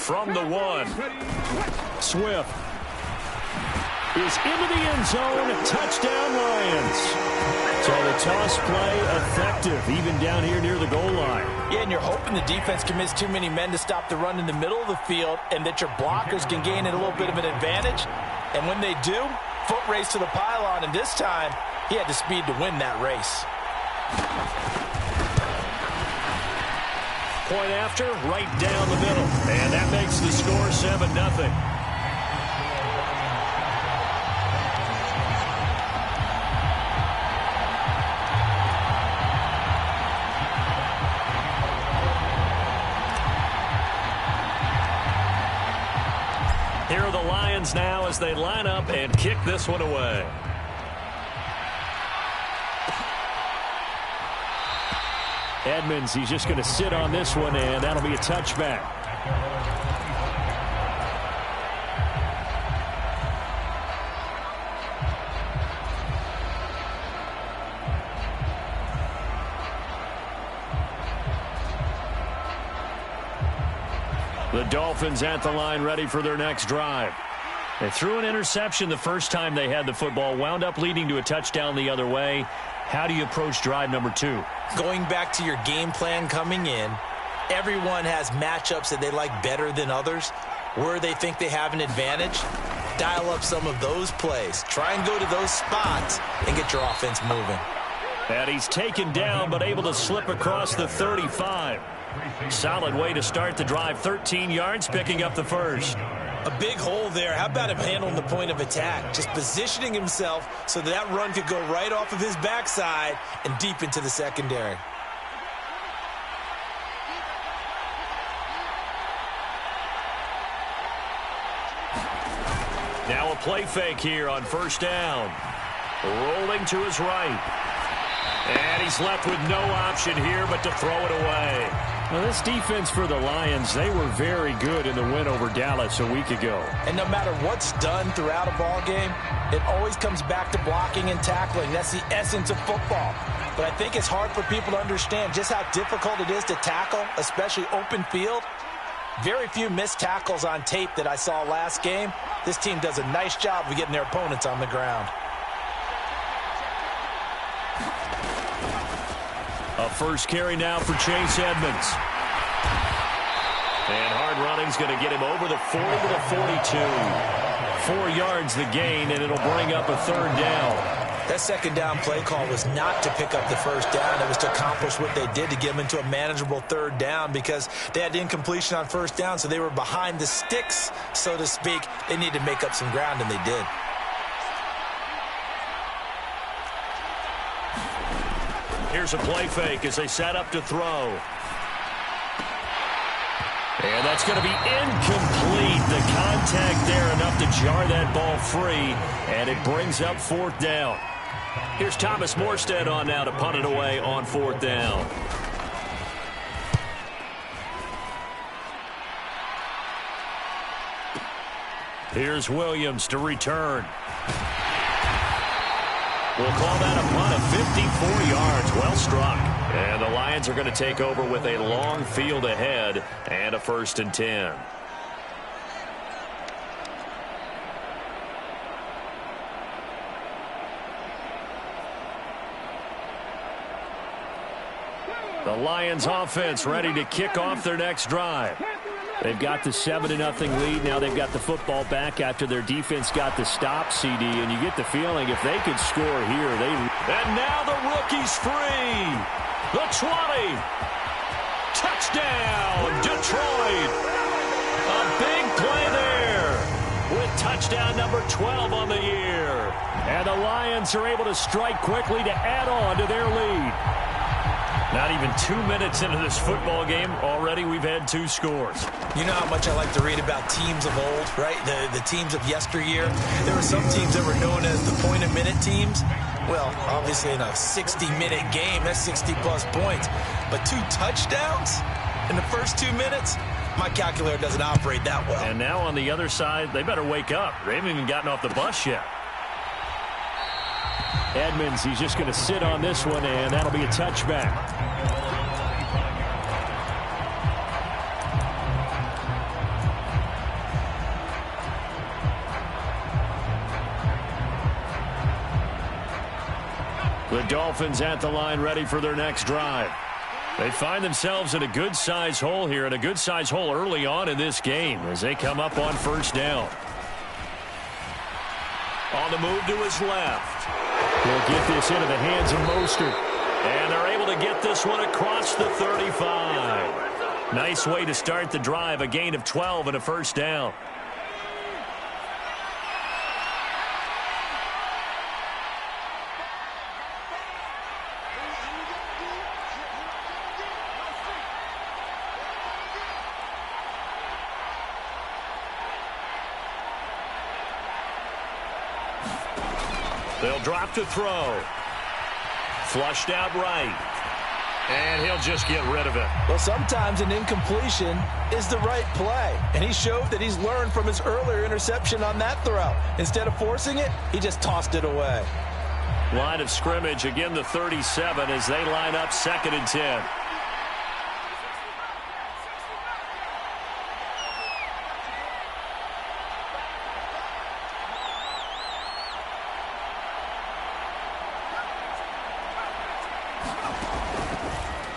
from the 1. Swift is into the end zone. Touchdown, Lions. So the toss play effective, even down here near the goal line. Yeah, and you're hoping the defense commits too many men to stop the run in the middle of the field and that your blockers can gain a little bit of an advantage. And when they do, foot race to the pylon, and this time he had the speed to win that race. Point after, right down the middle. And that makes the score 7-0. Here are the Lions now as they line up and kick this one away. Edmonds, he's just going to sit on this one, and that'll be a touchback. The Dolphins at the line, ready for their next drive. They threw an interception the first time they had the football, wound up leading to a touchdown the other way. How do you approach drive number 2? Going back to your game plan coming in, everyone has matchups that they like better than others. Where they think they have an advantage, dial up some of those plays. Try and go to those spots and get your offense moving. And he's taken down but able to slip across the 35. Solid way to start the drive. 13 yards, picking up the first. A big hole there. How about him handling the point of attack? Just positioning himself so that run could go right off of his backside and deep into the secondary. Now a play fake here on first down. Rolling to his right. And he's left with no option here but to throw it away. Now, this defense for the Lions, they were very good in the win over Dallas a week ago. And no matter what's done throughout a ball game, it always comes back to blocking and tackling. That's the essence of football. But I think it's hard for people to understand just how difficult it is to tackle, especially open field. Very few missed tackles on tape that I saw last game. This team does a nice job of getting their opponents on the ground. A first carry now for Chase Edmonds. And hard running's going to get him over the 40 to the 42. 4 yards the gain, and it'll bring up a third down. That second down play call was not to pick up the first down. It was to accomplish what they did to get them into a manageable third down because they had incompletion on first down, so they were behind the sticks, so to speak. They needed to make up some ground, and they did. Here's a play fake as they set up to throw. And that's going to be incomplete. The contact there enough to jar that ball free, and it brings up fourth down. Here's Thomas Morstead on now to punt it away on fourth down. Here's Williams to return. We'll call that a punt of 54 yards. Well struck. And the Lions are going to take over with a long field ahead and a 1st and 10. The Lions offense ready to kick off their next drive. They've got the 7-0 lead. Now they've got the football back after their defense got the stop, CD. And you get the feeling if they could score here, they... And now the rookie's free. The 20. Touchdown, Detroit. A big play there with touchdown number 12 on the year. And the Lions are able to strike quickly to add on to their lead. Not even 2 minutes into this football game, already we've had 2 scores. You know how much I like to read about teams of old, right? The teams of yesteryear. There were some teams that were known as the point-a-minute teams. Well, obviously in a 60-minute game, that's 60-plus points. But 2 touchdowns in the first 2 minutes? My calculator doesn't operate that well. And now on the other side, they better wake up. They haven't even gotten off the bus yet. Edmonds, he's just going to sit on this one, and that'll be a touchback. The Dolphins at the line ready for their next drive. They find themselves in a good-sized hole here, and a good-sized hole early on in this game as they come up on first down. On the move to his left. He'll get this into the hands of Mostert. And they're able to get this one across the 35. Nice way to start the drive, a gain of 12 and a first down. They'll drop to throw. Flushed out right. And he'll just get rid of it. Well, sometimes an incompletion is the right play. And he showed that he's learned from his earlier interception on that throw. Instead of forcing it, he just tossed it away. Line of scrimmage, again the 37 as they line up 2nd and 10.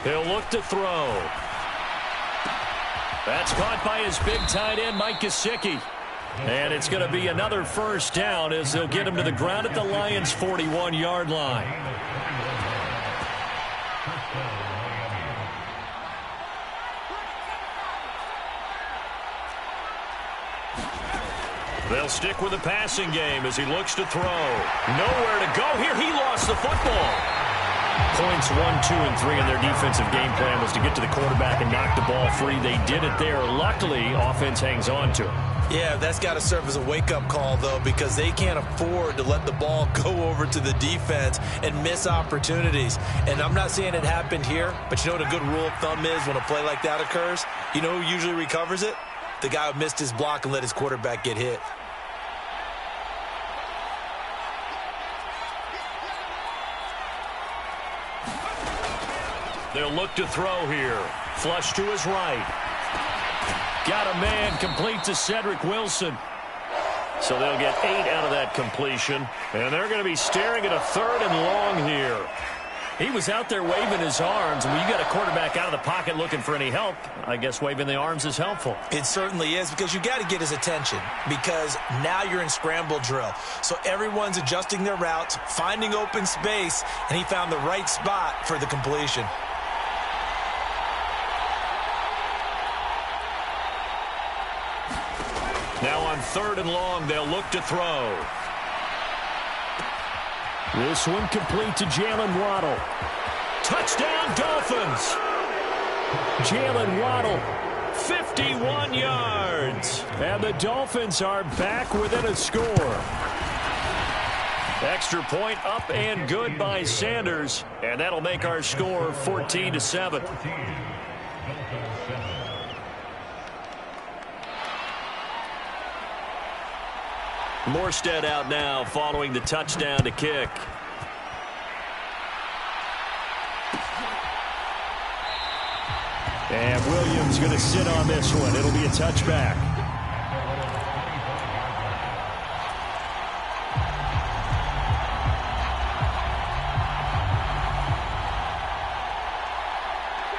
He'll look to throw. That's caught by his big tight end, Mike Gesicki. And it's going to be another first down as they'll get him to the ground at the Lions' 41-yard line. They'll stick with the passing game as he looks to throw. Nowhere to go here. He lost the football. Points 1, 2, and 3 in their defensive game plan was to get to the quarterback and knock the ball free. They did it there. Luckily, offense hangs on to it. Yeah, that's got to serve as a wake-up call, though, because they can't afford to let the ball go over to the defense and miss opportunities. And I'm not saying it happened here, but you know what a good rule of thumb is when a play like that occurs? You know who usually recovers it? The guy who missed his block and let his quarterback get hit. They'll look to throw here. Flush to his right. Got a man complete to Cedric Wilson. So they'll get 8 out of that completion. And they're going to be staring at a 3rd and long here. He was out there waving his arms. When you got a quarterback out of the pocket looking for any help, I guess waving the arms is helpful. It certainly is, because you got to get his attention, because now you're in scramble drill. So everyone's adjusting their routes, finding open space, and he found the right spot for the completion. Now on 3rd and long, they'll look to throw. This one complete to Jalen Waddle. Touchdown, Dolphins! Jalen Waddle, 51 yards. And the Dolphins are back within a score. Extra point up and good by Sanders. And that'll make our score 14-7. Morstead out now following the touchdown to kick. And Williams going to sit on this one. It'll be a touchback.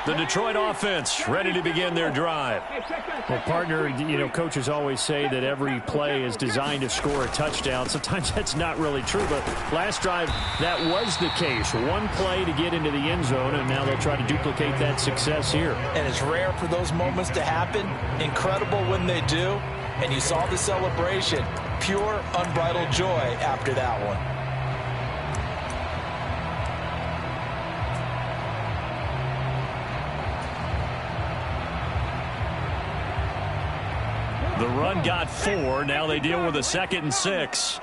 The Detroit offense ready to begin their drive. Well, partner, you know, coaches always say that every play is designed to score a touchdown. Sometimes that's not really true, but last drive, that was the case. One play to get into the end zone, and now they'll try to duplicate that success here. And it's rare for those moments to happen. Incredible when they do. And you saw the celebration. Pure, unbridled joy after that one. The run got 4. Now they deal with a 2nd and 6.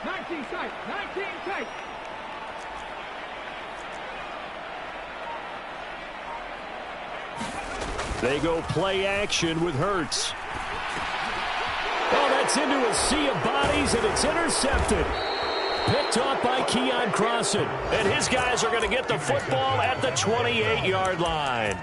19 tight. 19 tight. They go play action with Hurts. Oh, that's into a sea of bodies, and it's intercepted. Picked off by Keon Crossan. And his guys are going to get the football at the 28-yard line.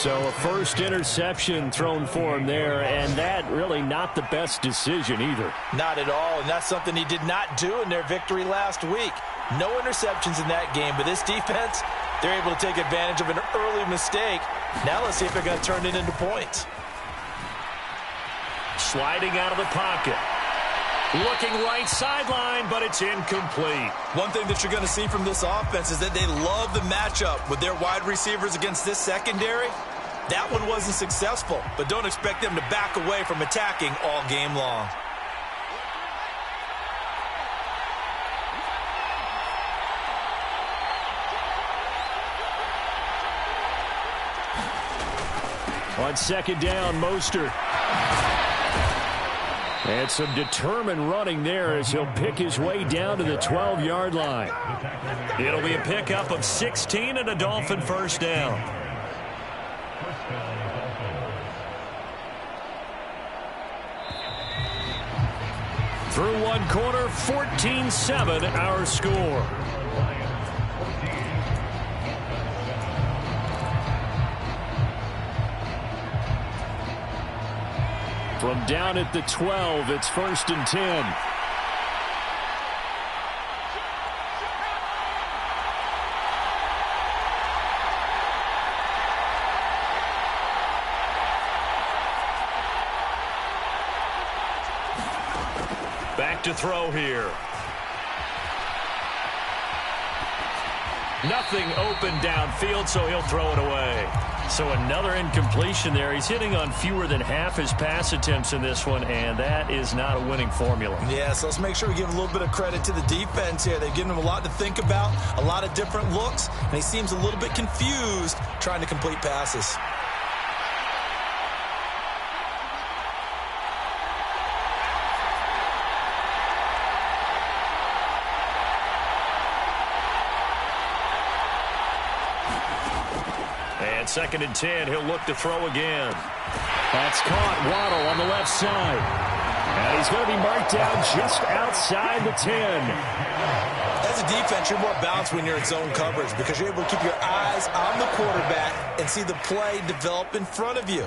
So a first interception thrown for him there, and that really not the best decision either. Not at all, and that's something he did not do in their victory last week. No interceptions in that game, but this defense, they're able to take advantage of an early mistake. Now let's see if they're going to turn it into points. Sliding out of the pocket. Looking right sideline, but it's incomplete. One thing that you're going to see from this offense is that they love the matchup with their wide receivers against this secondary. That one wasn't successful, but don't expect them to back away from attacking all game long. On second down, Mostert. And some determined running there as he'll pick his way down to the 12-yard line. It'll be a pickup of 16 and a Dolphin first down. Through one quarter, 14-7 our score. From down at the 12, it's 1st and 10. Back to throw here. Nothing open downfield, so he'll throw it away. So another incompletion there. He's hitting on fewer than half his pass attempts in this one, and that is not a winning formula. Yeah, so let's make sure we give a little bit of credit to the defense here. They've given him a lot to think about, a lot of different looks, and he seems a little bit confused trying to complete passes. And 2nd and 10, he'll look to throw again. That's caught. Waddle on the left side. And he's going to be marked down just outside the 10. As a defense, you're more balanced when you're in zone coverage because you're able to keep your eyes on the quarterback and see the play develop in front of you.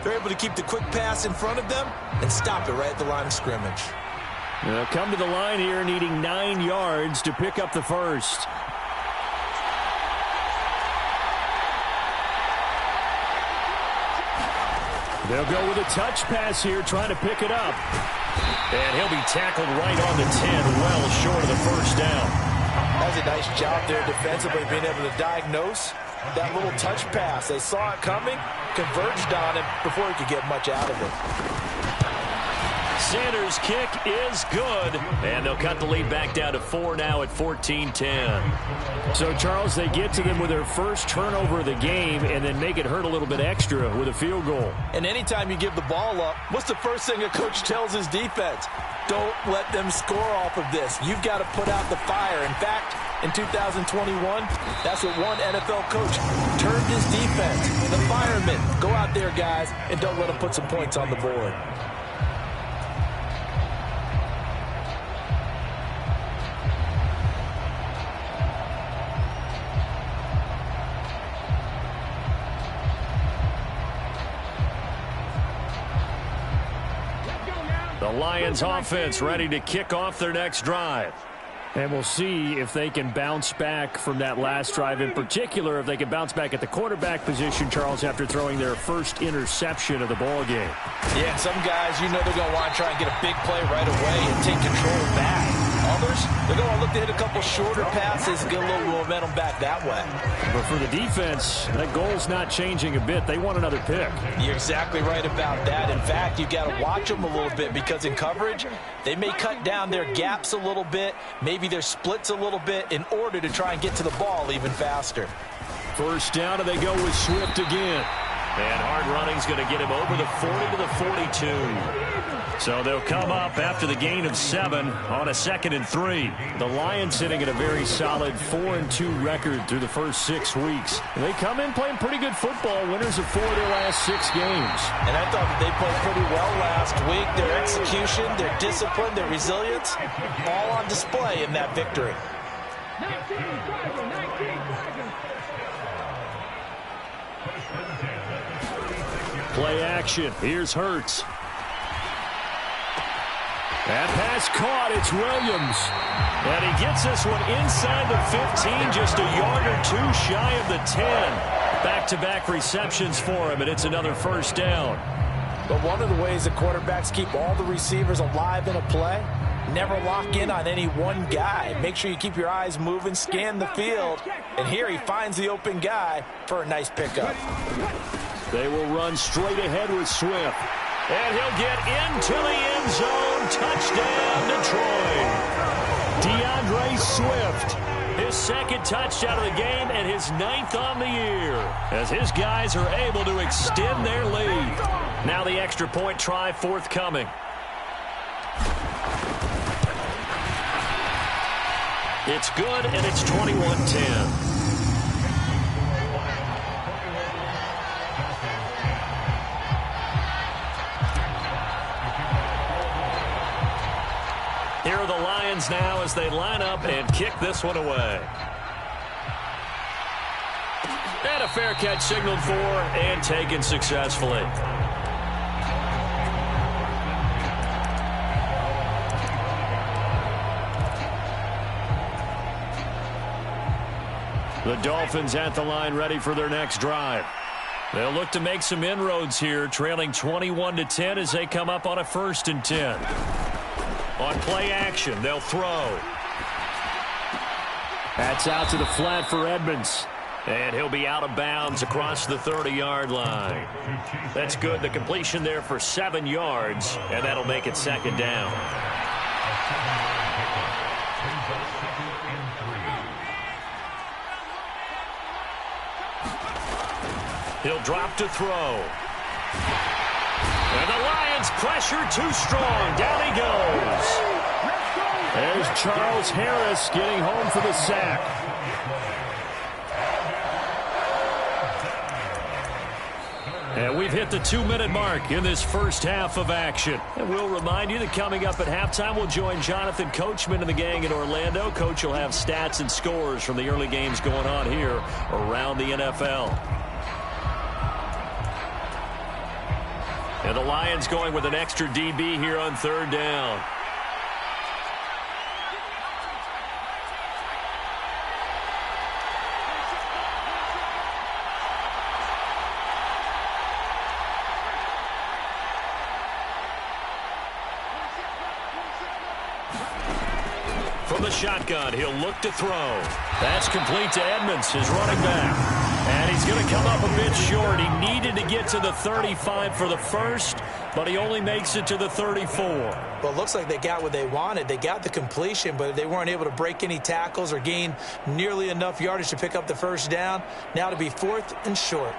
They're able to keep the quick pass in front of them and stop it right at the line of scrimmage. They'll come to the line here needing 9 yards to pick up the first. They'll go with a touch pass here, trying to pick it up. And he'll be tackled right on the 10, well short of the first down. That was a nice job there defensively, being able to diagnose that little touch pass. They saw it coming, converged on it before he could get much out of it. Sanders' kick is good, and they'll cut the lead back down to 4 now at 14-10. So, Charles, they get to them with their first turnover of the game and then make it hurt a little bit extra with a field goal. And anytime you give the ball up, what's the first thing a coach tells his defense? Don't let them score off of this. You've got to put out the fire. In fact, in 2021, that's what one NFL coach turned his defense. The firemen. Go out there, guys, and don't let them put some points on the board. The Lions offense ready to kick off their next drive. And we'll see if they can bounce back from that last drive. In particular, if they can bounce back at the quarterback position, Charles, after throwing their first interception of the ball game. Yeah, and some guys, you know they're going to want to try and get a big play right away and take control back. Others, they're going to look to hit a couple shorter passes and get a little momentum back that way. But for the defense, that goal's not changing a bit. They want another pick. You're exactly right about that. In fact, you've got to watch them a little bit because in coverage, they may cut down their gaps a little bit, maybe their splits a little bit in order to try and get to the ball even faster. First down, and they go with Swift again. And hard running's going to get him over the 40 to the 42. So they'll come up after the gain of 7 on a 2nd and 3. The Lions sitting at a very solid 4-2 record through the first 6 weeks. They come in playing pretty good football, winners of 4 of their last 6 games. And I thought that they played pretty well last week. Their execution, their discipline, their resilience, all on display in that victory. 19 seconds. Play action. Here's Hurts. That pass caught. It's Williams. And he gets this one inside the 15, just a yard or two shy of the 10. Back-to-back receptions for him, and it's another first down. But one of the ways the quarterbacks keep all the receivers alive in a play, never lock in on any one guy. Make sure you keep your eyes moving, scan the field. And here he finds the open guy for a nice pickup. They will run straight ahead with Swift. And he'll get into the end zone. Touchdown, Detroit. DeAndre Swift. His second touchdown of the game and his 9th on the year. As his guys are able to extend their lead. Now the extra point try forthcoming. It's good, and it's 21-10. Here are the Lions now as they line up and kick this one away. And a fair catch signaled for and taken successfully. The Dolphins at the line ready for their next drive. They'll look to make some inroads here, trailing 21-10 as they come up on a 1st and 10. On play action, they'll throw. That's out to the flat for Edmonds. And he'll be out of bounds across the 30-yard line. That's good. The completion there for 7 yards, and that'll make it 2nd down. He'll drop to throw. And the Lions pressure too strong. Down he goes. There's Charles Harris getting home for the sack. And we've hit the 2-minute mark in this first half of action. And we'll remind you that coming up at halftime, we'll join Jonathan Coachman and the gang in Orlando. Coach will have stats and scores from the early games going on here around the NFL. And the Lions going with an extra DB here on 3rd down. From the shotgun, he'll look to throw. That's complete to Edmonds, his running back. And he's going to come up a bit short. He needed to get to the 35 for the first, but he only makes it to the 34. Well, it looks like they got what they wanted. They got the completion, but they weren't able to break any tackles or gain nearly enough yardage to pick up the first down. Now to be 4th and short.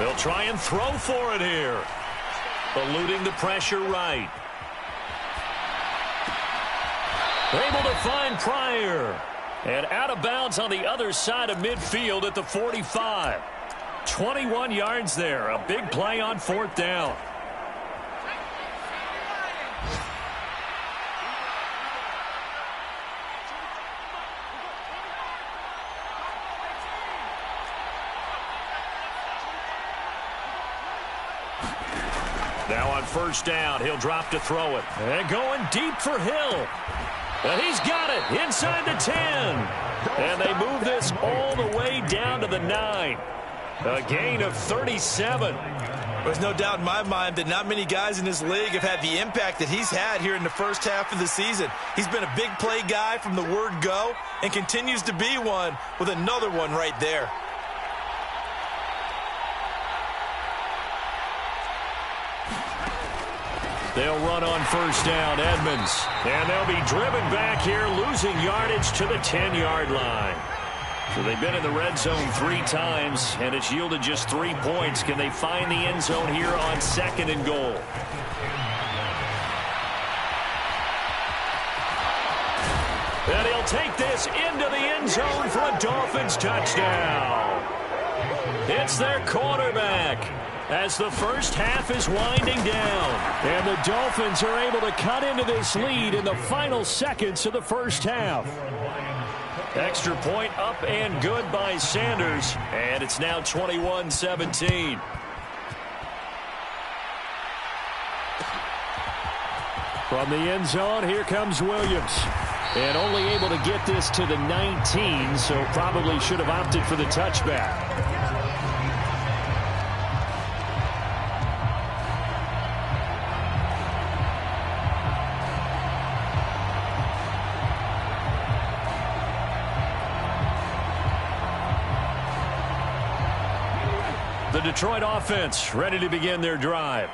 They'll try and throw for it here. Eluding the pressure right. Able to find Pryor. And out of bounds on the other side of midfield at the 45. 21 yards there. A big play on 4th down. Now on 1st down, he'll drop to throw it. And going deep for Hill. And he's got it inside the 10. And they move this all the way down to the 9. A gain of 37. There's no doubt in my mind that not many guys in this league have had the impact that he's had here in the first half of the season. He's been a big play guy from the word go and continues to be one with another one right there. They'll run on 1st down, Edmonds. And they'll be driven back here, losing yardage to the 10-yard line. So they've been in the red zone 3 times, and it's yielded just 3 points. Can they find the end zone here on 2nd and goal? And he'll take this into the end zone for a Dolphins touchdown. It's their quarterback. as the first half is winding down. And the Dolphins are able to cut into this lead in the final seconds of the first half. Extra point up and good by Sanders, and it's now 21-17. From the end zone, here comes Williams. And only able to get this to the 19, so probably should have opted for the touchback. The Detroit offense ready to begin their drive.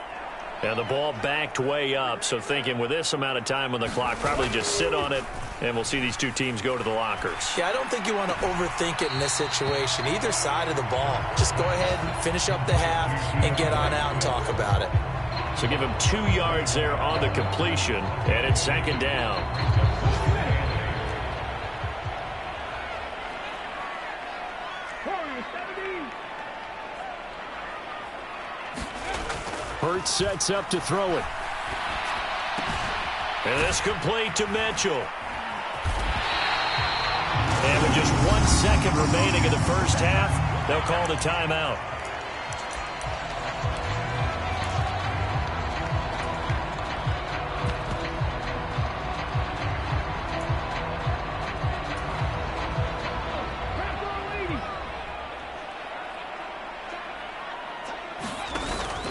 And the ball backed way up, so thinking with this amount of time on the clock, probably just sit on it, and we'll see these two teams go to the lockers. Yeah, I don't think you want to overthink it in this situation. Either side of the ball. Just go ahead and finish up the half and get on out and talk about it. So give him 2 yards there on the completion, and it's second down. Hurts sets up to throw it. And this complete to Mitchell. And with just 1 second remaining in the first half, they'll call the timeout.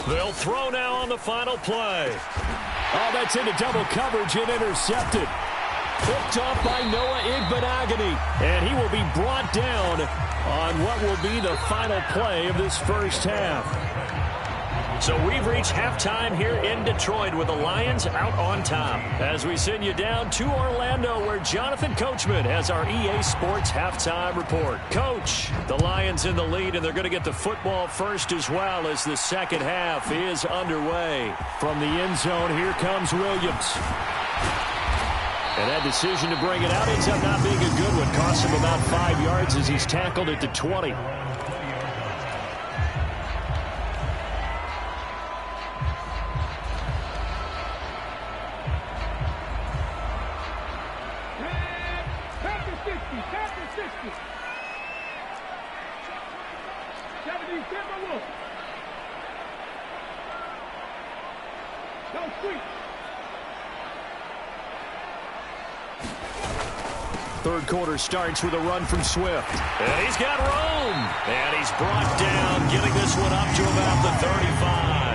They'll throw now on the final play. Oh, that's into double coverage and intercepted. Picked off by Noah Igbenogany. And he will be brought down on what will be the final play of this first half. So we've reached halftime here in Detroit with the Lions out on top. As we send you down to Orlando, where Jonathan Coachman has our EA Sports halftime report. Coach, the Lions in the lead, and they're going to get the football first as well as the second half is underway. From the end zone, here comes Williams. And that decision to bring it out ends up not being a good one. Cost him about 5 yards as he's tackled at the 20. Third quarter starts with a run from Swift. And he's got room. And he's brought down, getting this one up to about the 35.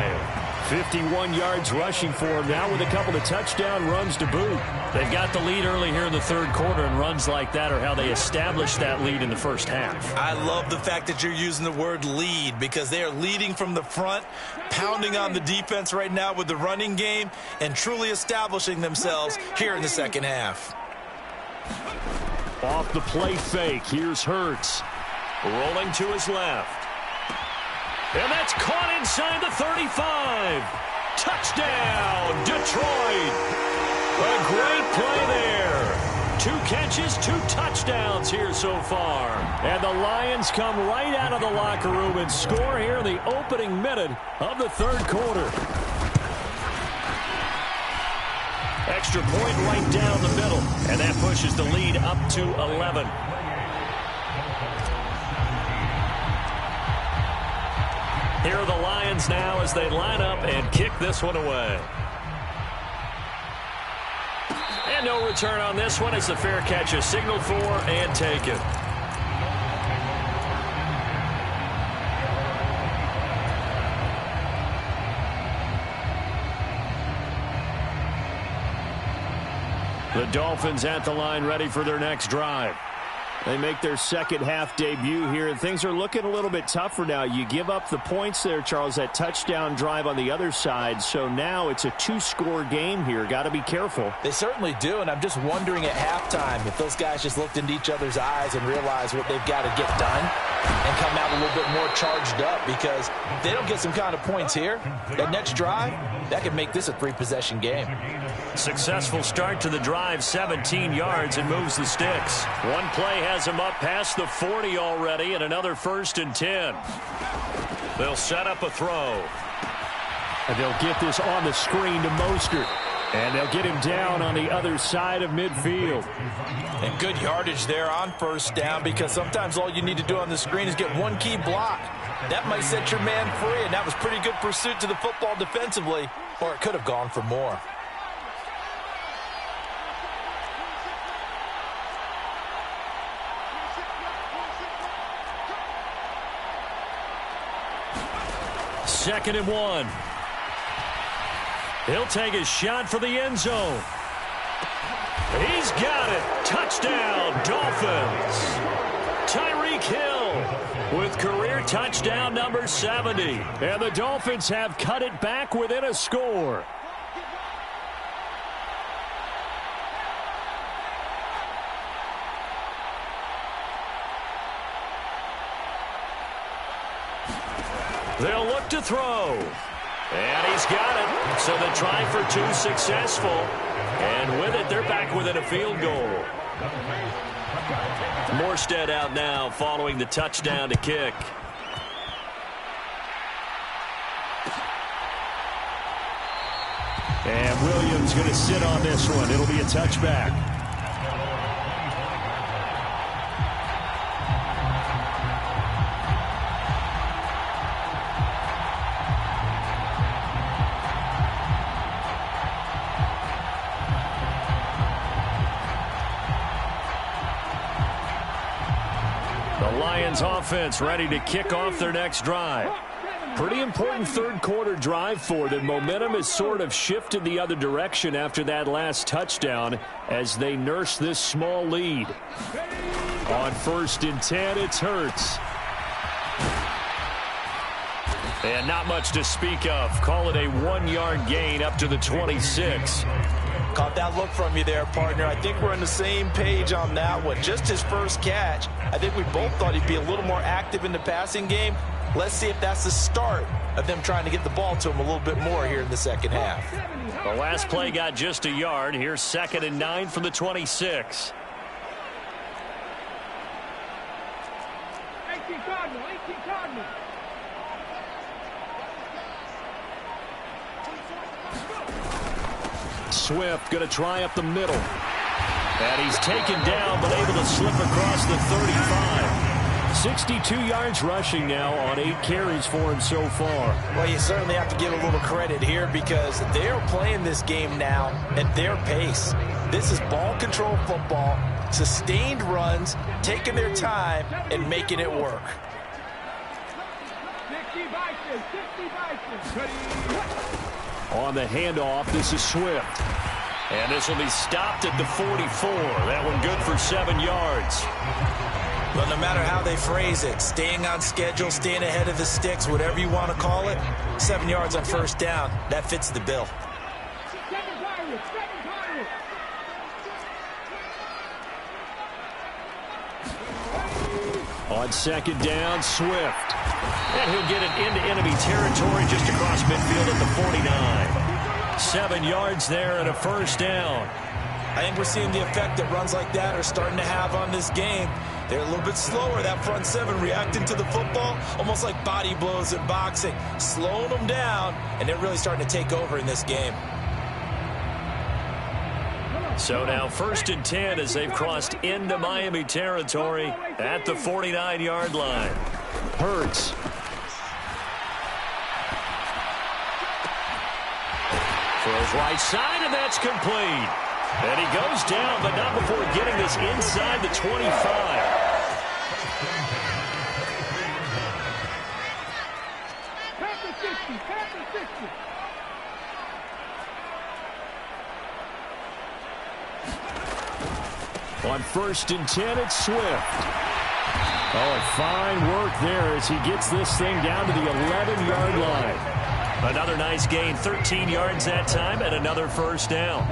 51 yards rushing for him now with a couple of touchdown runs to boot. They've got the lead early here in the third quarter, and runs like that are how they established that lead in the first half. I love the fact that you're using the word lead, because they are leading from the front, pounding on the defense right now with the running game, and truly establishing themselves here in the second half. Off the play fake, here's Hurts. Rolling to his left. And that's caught inside the 35. Touchdown, Detroit. A great play there. 2 catches, 2 touchdowns here so far. And the Lions come right out of the locker room and score here in the opening minute of the third quarter. Extra point right down the middle, and that pushes the lead up to 11. Here are the Lions now as they line up and kick this one away. And no return on this one as the fair catch is signaled for and taken. The Dolphins at the line, ready for their next drive. They make their second half debut here, and things are looking a little bit tougher now. You give up the points there, Charles, that touchdown drive on the other side. So now it's a 2-score game here. Got to be careful. They certainly do, and I'm just wondering at halftime if those guys just looked into each other's eyes and realized what they've got to get done and come out a little bit more charged up, because if they don't get some kind of points here, that next drive, that could make this a 3-possession game. Successful start to the drive, 17 yards, and moves the sticks. One play has him up past the 40 already, and another 1st and 10. They'll set up a throw. And they'll get this on the screen to Mostert. And they'll get him down on the other side of midfield. And good yardage there on first down, because sometimes all you need to do on the screen is get one key block. That might set your man free, and that was pretty good pursuit to the football defensively, or it could have gone for more. Second and 1. He'll take a shot for the end zone. He's got it. Touchdown, Dolphins. Tyreek Hill with career touchdown number 70. And the Dolphins have cut it back within a score. They'll look to throw. And he's got it. So the try for 2 successful. And with it, they're back within a field goal. Morstead out now following the touchdown to kick. And Williams going to sit on this one. It'll be a touchback. Lions offense ready to kick off their next drive. Pretty important third quarter drive for them. Momentum has sort of shifted the other direction after that last touchdown as they nurse this small lead. On 1st and 10, it's Hurts. And not much to speak of. Call it a 1-yard gain up to the 26. Caught that look from you there, partner. I think we're on the same page on that one. Just his first catch. I think we both thought he'd be a little more active in the passing game. Let's see if that's the start of them trying to get the ball to him a little bit more here in the second half. The last play got just a yard. Here's 2nd and 9 from the 26. 18 Cardinal, 18 Cardinal. Swift going to try up the middle. And he's taken down, but able to slip across the 35. 62 yards rushing now on 8 carries for him so far. Well, you certainly have to give a little credit here because they're playing this game now at their pace. This is ball control football, sustained runs, taking their time, and making it work. 60 Vikings. On the handoff, this is Swift. And this will be stopped at the 44. That one good for 7 yards. Well, no matter how they phrase it, staying on schedule, staying ahead of the sticks, whatever you want to call it, 7 yards on first down, that fits the bill. On 2nd down, Swift. And he'll get it into enemy territory just across midfield at the 49. 7 yards there and a first down. I think we're seeing the effect that runs like that are starting to have on this game. They're a little bit slower, that front 7, reacting to the football, almost like body blows in boxing, slowing them down, and they're really starting to take over in this game. So now 1st and 10 as they've crossed into Miami territory at the 49-yard line. Hurts. Throws right side, and that's complete. And he goes down, but not before getting this inside the 25. Pass the 60, pass the 60. On 1st and 10, it's Swift. Oh, fine work there as he gets this thing down to the 11-yard line. Another nice gain, 13 yards that time, and another first down.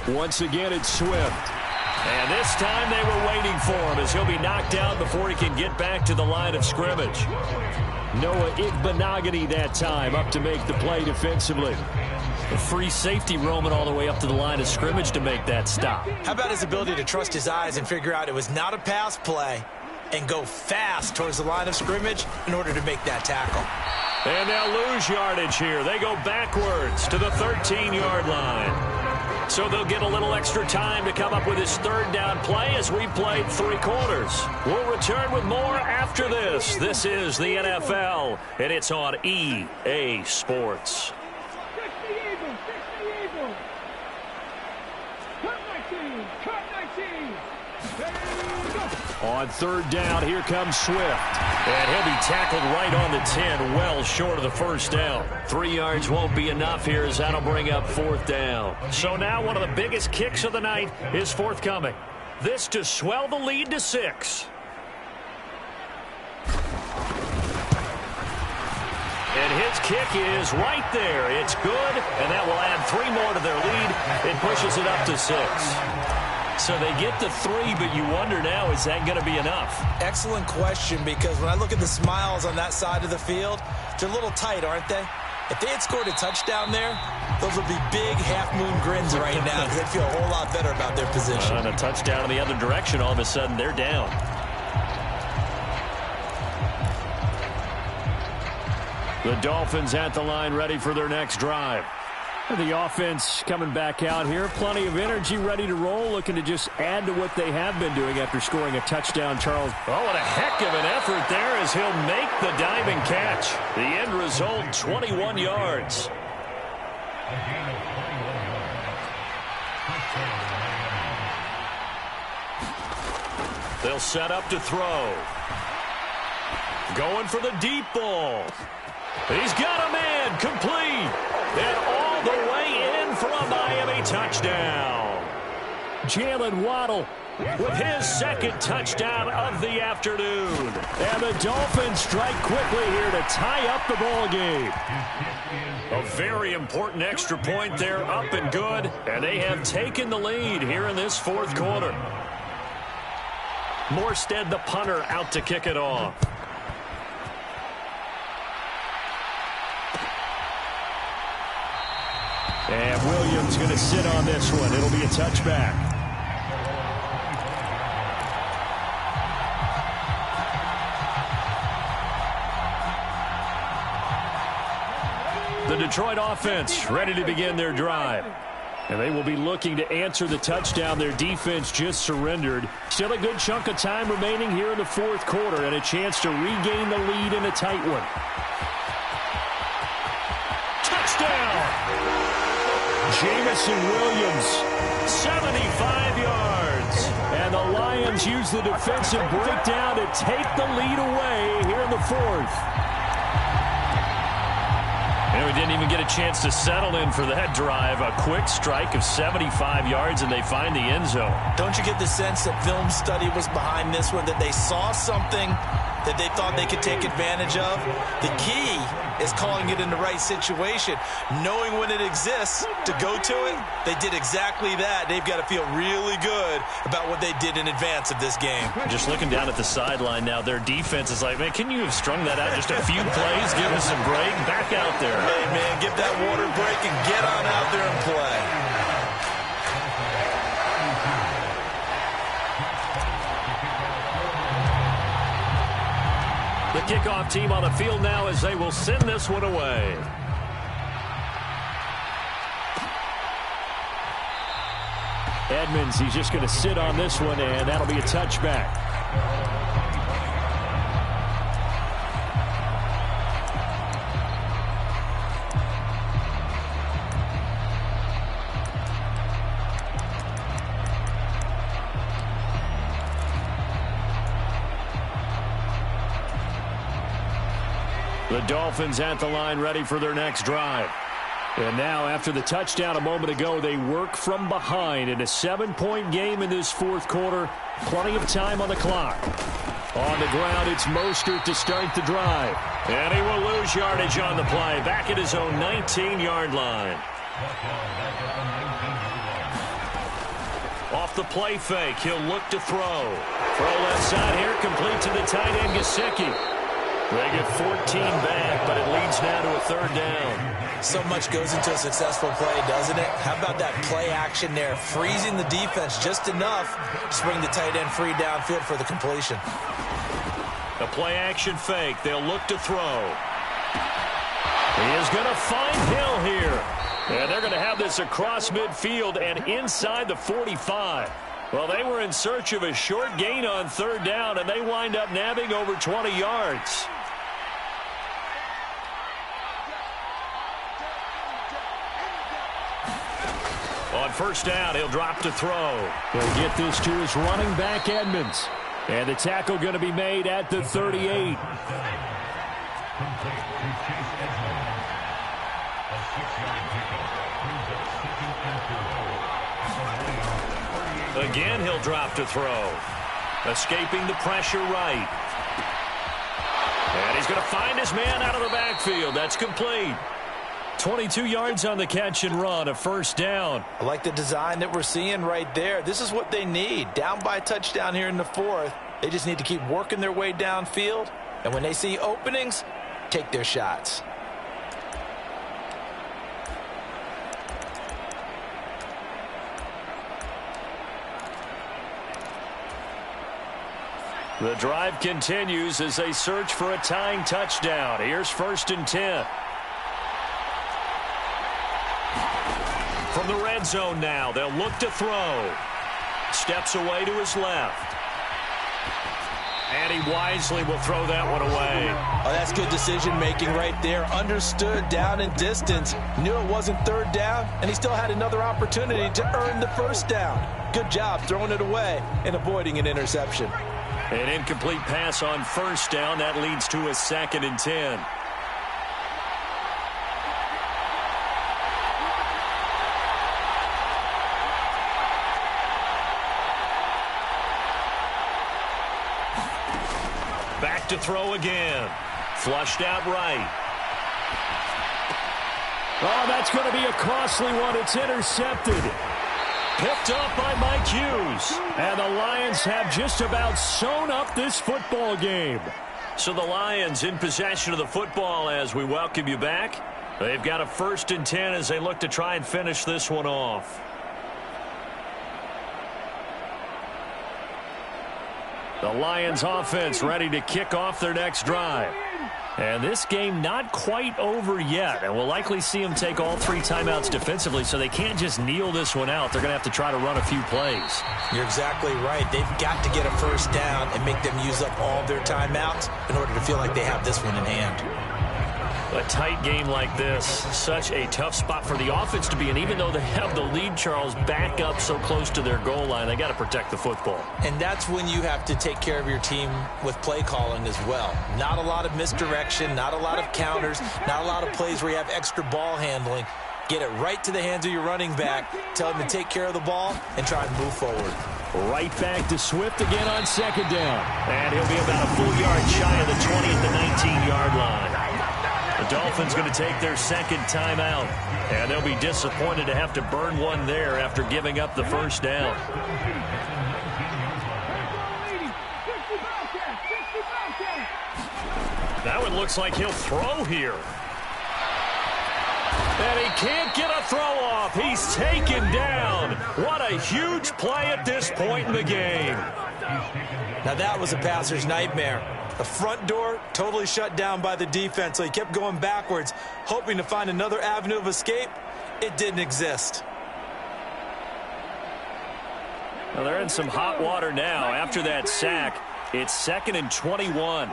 Once again, it's Swift. And this time they were waiting for him as he'll be knocked down before he can get back to the line of scrimmage. Noah Igbenogany that time up to make the play defensively. A free safety roaming all the way up to the line of scrimmage to make that stop. How about his ability to trust his eyes and figure out it was not a pass play and go fast towards the line of scrimmage in order to make that tackle. And they'll lose yardage here. They go backwards to the 13-yard line. So they'll get a little extra time to come up with his third down play as we played 3 quarters. We'll return with more after this. This is the NFL, and it's on EA Sports. On third down, here comes Swift. And he'll be tackled right on the 10, well short of the first down. 3 yards won't be enough here as that'll bring up 4th down. So now one of the biggest kicks of the night is forthcoming. This to swell the lead to 6. And his kick is right there. It's good, and that will add 3 more to their lead. It pushes it up to 6. So they get to 3, but you wonder now, is that going to be enough? Excellent question, because when I look at the smiles on that side of the field, they're a little tight, aren't they? If they had scored a touchdown there, those would be big half-moon grins right now because they'd feel a whole lot better about their position. And a touchdown in the other direction, all of a sudden they're down. The Dolphins at the line, ready for their next drive. The offense coming back out here. Plenty of energy, ready to roll, looking to just add to what they have been doing after scoring a touchdown, Charles. Oh, what a heck of an effort there as he'll make the diving catch. The end result, 21 yards. They'll set up to throw. Going for the deep ball. He's got a man, complete. And all the way in for a Miami touchdown. Jalen Waddle with his second touchdown of the afternoon. And the Dolphins strike quickly here to tie up the ball game. A very important extra point there, up and good. And they have taken the lead here in this 4th quarter. Morstead, the punter, out to kick it off. And Williams going to sit on this one. It'll be a touchback. The Detroit offense ready to begin their drive. And they will be looking to answer the touchdown their defense just surrendered. Still a good chunk of time remaining here in the 4th quarter and a chance to regain the lead in a tight one. Touchdown! Jamison Williams, 75 yards. And the Lions use the defensive breakdown to take the lead away here in the 4th. And we didn't even get a chance to settle in for that drive. A quick strike of 75 yards, and they find the end zone. Don't you get the sense that film study was behind this one, that they saw something that they thought they could take advantage of? The key is calling it in the right situation. Knowing when it exists to go to it, they did exactly that. They've got to feel really good about what they did in advance of this game. Just looking down at the sideline now, their defense is like, man, can you have strung that out just a few plays? Give us a break. Back out there. Hey, man, give that water break and get on out there and play. The kickoff team on the field now as they will send this one away. Edmonds, he's just going to sit on this one, and that'll be a touchback. The Dolphins at the line ready for their next drive. And now after the touchdown a moment ago, they work from behind in a 7-point game in this 4th quarter. Plenty of time on the clock. On the ground, it's Mostert to start the drive. And he will lose yardage on the play. Back at his own 19-yard line. Off the play fake, he'll look to throw. Throw left side here, complete to the tight end, Gesicki. They get 14 back, but it leads now to a 3rd down. So much goes into a successful play, doesn't it? How about that play action there, freezing the defense just enough to bring the tight end free downfield for the completion. A play action fake. They'll look to throw. He is going to find Hill here. And they're going to have this across midfield and inside the 45. Well, they were in search of a short gain on third down, and they wind up nabbing over 20 yards. On first down, he'll drop to throw. He'll get this to his running back, Edmonds. And the tackle going to be made at the 38. Again, he'll drop to throw. Escaping the pressure right. And he's going to find his man out of the backfield. That's complete. 22 yards on the catch and run, a first down. I like the design that we're seeing right there. This is what they need. Down by a touchdown here in the fourth. They just need to keep working their way downfield. And when they see openings, take their shots. The drive continues as they search for a tying touchdown. Here's first and 10. From the red zone now, they'll look to throw. Steps away to his left. And he wisely will throw that one away. Oh, that's good decision-making right there. Understood down and distance. Knew it wasn't third down, and he still had another opportunity to earn the first down. Good job throwing it away and avoiding an interception. An incomplete pass on first down. That leads to a second and 10. Back to throw again. Flushed out right. Oh, that's going to be a costly one. It's intercepted. Picked up by Mike Hughes. And the Lions have just about sewn up this football game. So the Lions in possession of the football as we welcome you back. They've got a first and 10 as they look to try and finish this one off. The Lions offense ready to kick off their next drive. And this game not quite over yet. And we'll likely see them take all three timeouts defensively, so they can't just kneel this one out. They're going to have to try to run a few plays. You're exactly right. They've got to get a first down and make them use up all their timeouts in order to feel like they have this one in hand. A tight game like this, such a tough spot for the offense to be in. Even though they have the lead, Charles, back up so close to their goal line, they got to protect the football. And that's when you have to take care of your team with play calling as well. Not a lot of misdirection, not a lot of counters, not a lot of plays where you have extra ball handling. Get it right to the hands of your running back, tell him to take care of the ball, and try and move forward. Right back to Swift again on second down. And he'll be about a full yard shy of the 20 at the 19-yard line. The Dolphins going to take their second timeout, and they'll be disappointed to have to burn one there after giving up the first down. Now it looks like he'll throw here. And he can't get a throw off. He's taken down. What a huge play at this point in the game. Now that was a passer's nightmare. The front door totally shut down by the defense, so he kept going backwards, hoping to find another avenue of escape. It didn't exist. Well, they're in some hot water now. After that sack, it's 2nd and 21.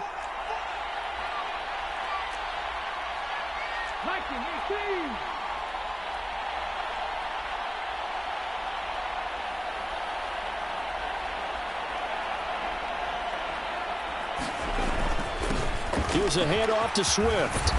Here's a handoff to Swift.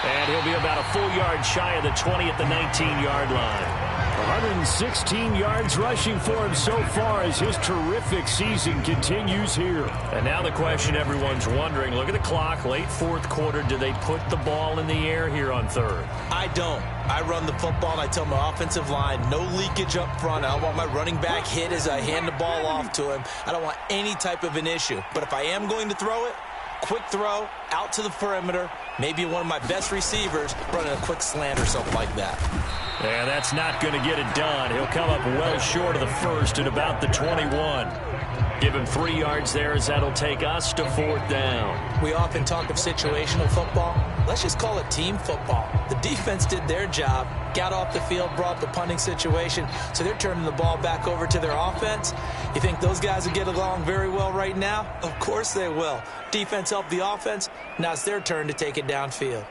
And he'll be about a full yard shy of the 20 at the 19-yard line. 116 yards rushing for him so far as his terrific season continues here. And now the question everyone's wondering, look at the clock, late fourth quarter, do they put the ball in the air here on third? I don't. I run the football, and I tell my offensive line, no leakage up front. I don't want my running back hit as I hand the ball off to him. I don't want any type of an issue. But if I am going to throw it, quick throw out to the perimeter, maybe one of my best receivers running a quick slant or something like that. Yeah, that's not going to get it done. He'll come up well short of the first at about the 21. Give him 3 yards there as that'll take us to 4th down. We often talk of situational football. Let's just call it team football. The defense did their job, got off the field, brought the punting situation, so they're turning the ball back over to their offense. You think those guys will get along very well right now? Of course they will. Defense helped the offense. Now it's their turn to take it downfield.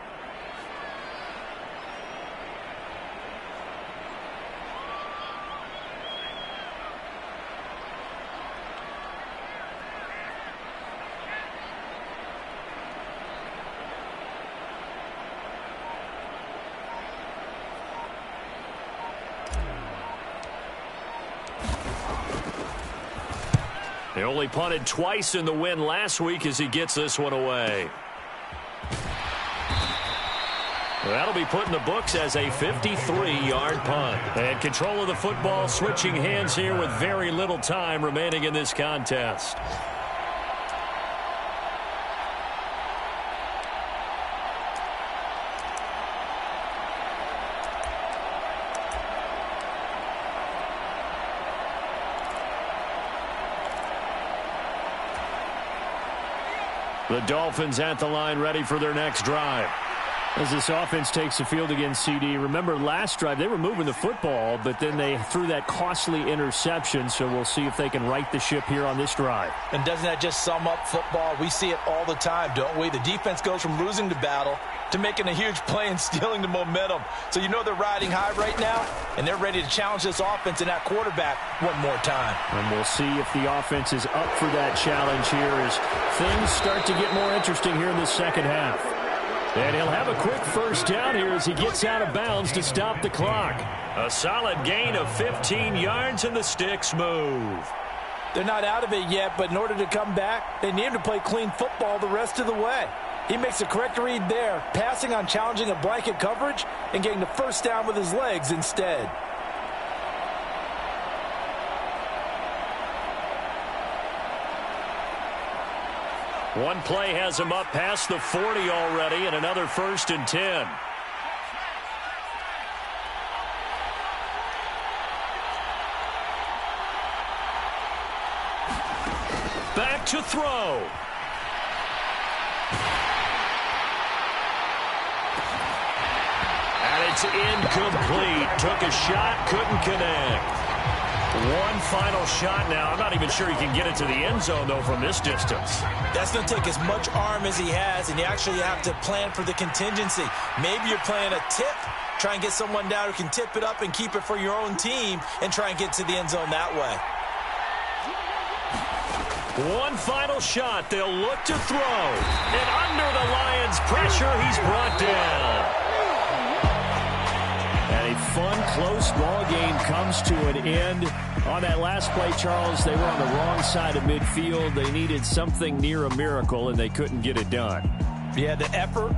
He only punted twice in the win last week as he gets this one away. That'll be put in the books as a 53-yard punt. And control of the football switching hands here with very little time remaining in this contest. The Dolphins at the line ready for their next drive. As this offense takes the field against CD, remember last drive they were moving the football, but then they threw that costly interception, so we'll see if they can right the ship here on this drive. And doesn't that just sum up football? We see it all the time, don't we? The defense goes from losing the battle to making a huge play and stealing the momentum. So you know they're riding high right now, and they're ready to challenge this offense and that quarterback one more time. And we'll see if the offense is up for that challenge here as things start to get more interesting here in the second half. And he'll have a quick first down here as he gets out of bounds to stop the clock. A solid gain of 15 yards and the sticks move. They're not out of it yet, but in order to come back, they need him to play clean football the rest of the way. He makes a correct read there, passing on challenging a blanket coverage and getting the first down with his legs instead. One play has him up past the 40 already, and another 1st and 10. Back to throw. And it's incomplete. Took a shot, couldn't connect. One final shot now. I'm not even sure he can get it to the end zone, though, from this distance. That's going to take as much arm as he has, and you actually have to plan for the contingency. Maybe you're playing a tip. Try and get someone down who can tip it up and keep it for your own team and try and get to the end zone that way. One final shot. They'll look to throw. And under the Lions' pressure, he's brought down. And a fun, close ball game comes to an end. On that last play, Charles, they were on the wrong side of midfield. They needed something near a miracle, and they couldn't get it done. Yeah, the effort,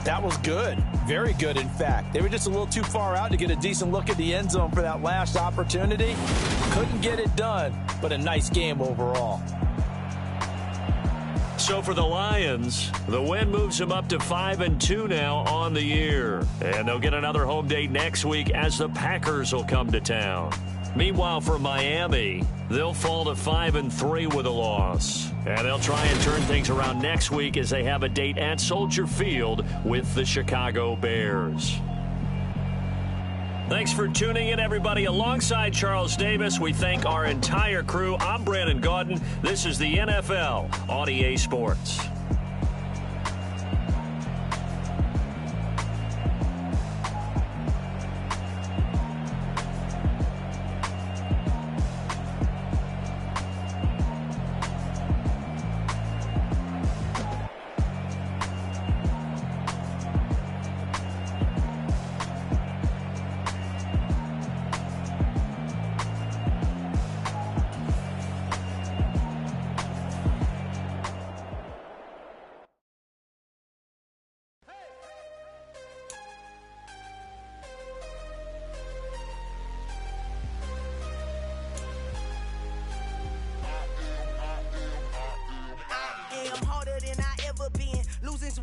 that was good. Very good, in fact. They were just a little too far out to get a decent look at the end zone for that last opportunity. Couldn't get it done, but a nice game overall. So for the Lions, the win moves them up to 5-2 now on the year. And they'll get another home date next week as the Packers will come to town. Meanwhile, for Miami, they'll fall to 5-3 with a loss. And they'll try and turn things around next week as they have a date at Soldier Field with the Chicago Bears. Thanks for tuning in, everybody. Alongside Charles Davis, we thank our entire crew. I'm Brandon Gaudin. This is the NFL on EA Sports.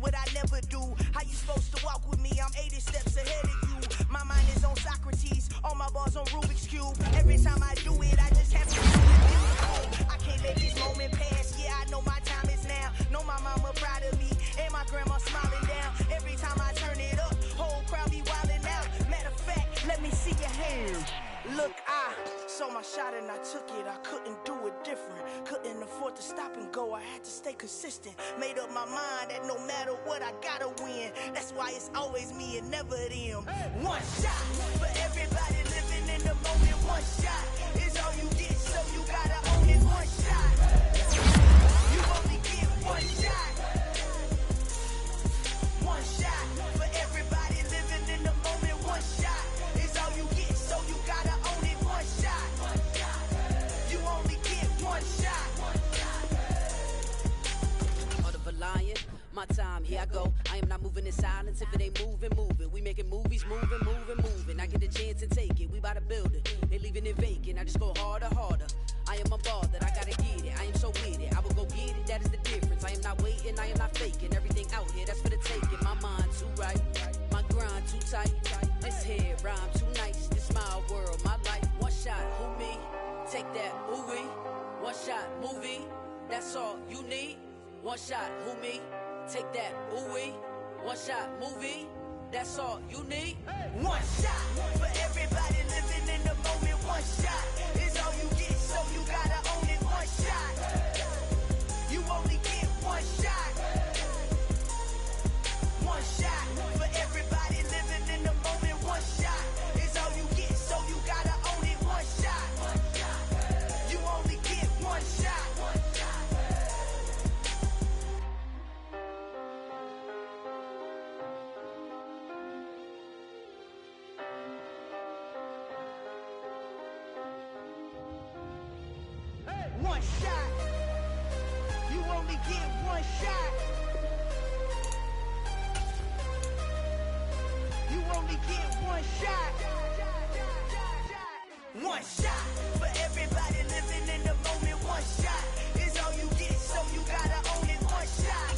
what I never do. How you supposed to walk with me? I'm 80 steps ahead of you. My mind is on Socrates, all my bars on Rubik's Cube. Every time I do it, I just have to do it beautiful. I can't let this moment pass. Yeah, I know my time is now. Know my mama proud of me, and my grandma smiling down. Every time I turn it up, whole crowd be wildin' out. Matter of fact, let me see your hands. Look, I saw my shot and I took it. I couldn't do it different. Couldn't afford to stop and go. I had to stay consistent. Made up my mind that no matter what, I gotta win. That's why it's always me and never them. One shot for everybody living in the moment. One shot is all you get, so you gotta own it. One shot. You only get one shot. One shot for everybody living in the moment. One shot is all you get, so you gotta own it. One shot. You only get one shot. Heart of a lion, my time, here I go. I am not moving in silence. If it ain't moving, moving. We making movies, moving, moving, moving. I get a chance and take it. We bout to build it. They leaving it vacant. I just go harder, harder. I am a ball that I gotta get it. I am so with it. I will go get it. That is the difference. I am not waiting. I am not faking. Everything out here, that's for the taking. My mind too right. My grind too tight. This here rhyme too nice. This my world, my life. One shot, who me? Take that, ooh wee. One shot, movie. That's all you need. One shot, who me? Take that, ooh wee. One shot, movie. That's all you need. One shot for everybody living in the moment. One shot is all you get, so you gotta own it. One shot. You only get one shot. One shot for everybody living in the moment. One shot is all you get, so you gotta own it. One shot. You only get one shot. One shot. You only get one shot. You only get one shot. One shot for everybody living in the moment. One shot is all you get, so you gotta own it. One shot.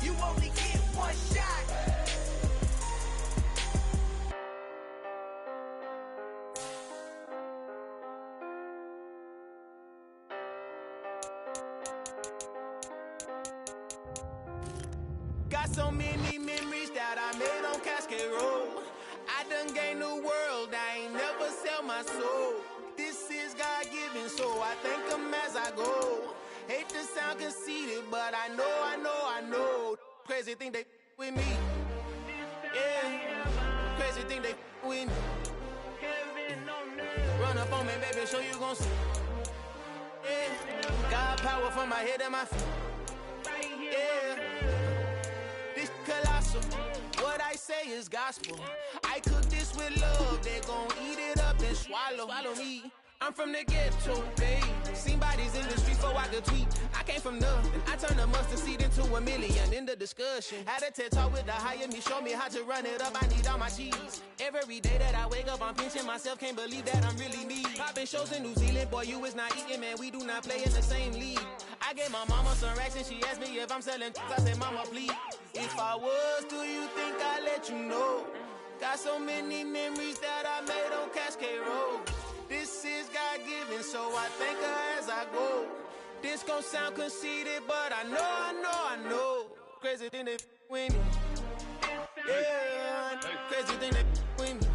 You only get one shot. Got so many memories that I made on Cascade Road. I done gained the world, I ain't never sell my soul. This is God-given, so I thank him as I go. Hate to sound conceited, but I know. Crazy thing they with me. Yeah, crazy thing they with me. Run up on me, baby, show you gon' see. Yeah, got power from my head and my feet. Yeah. Colossal. What I say is gospel. I cook this with love. They gon' eat it up and swallow me. I'm from the ghetto, babe. Seen bodies in the streets before I could tweet. I came from nothing. I turned a mustard seed into a million in the discussion. Had a TED talk with the higher me, show me how to run it up. I need all my cheese. Every day that I wake up, I'm pinching myself. Can't believe that I'm really me. Popping shows in New Zealand, boy, you is not eating, man. We do not play in the same league. I gave my mama some racks and she asked me if I'm selling. I said, mama, please. If I was, do you think I'd let you know? Got so many memories that I made on Cascade Road. This is God-given, so I thank her as I go. This gon' sound conceited, but I know. Crazy thing they with me. Yeah, crazy thing they with me.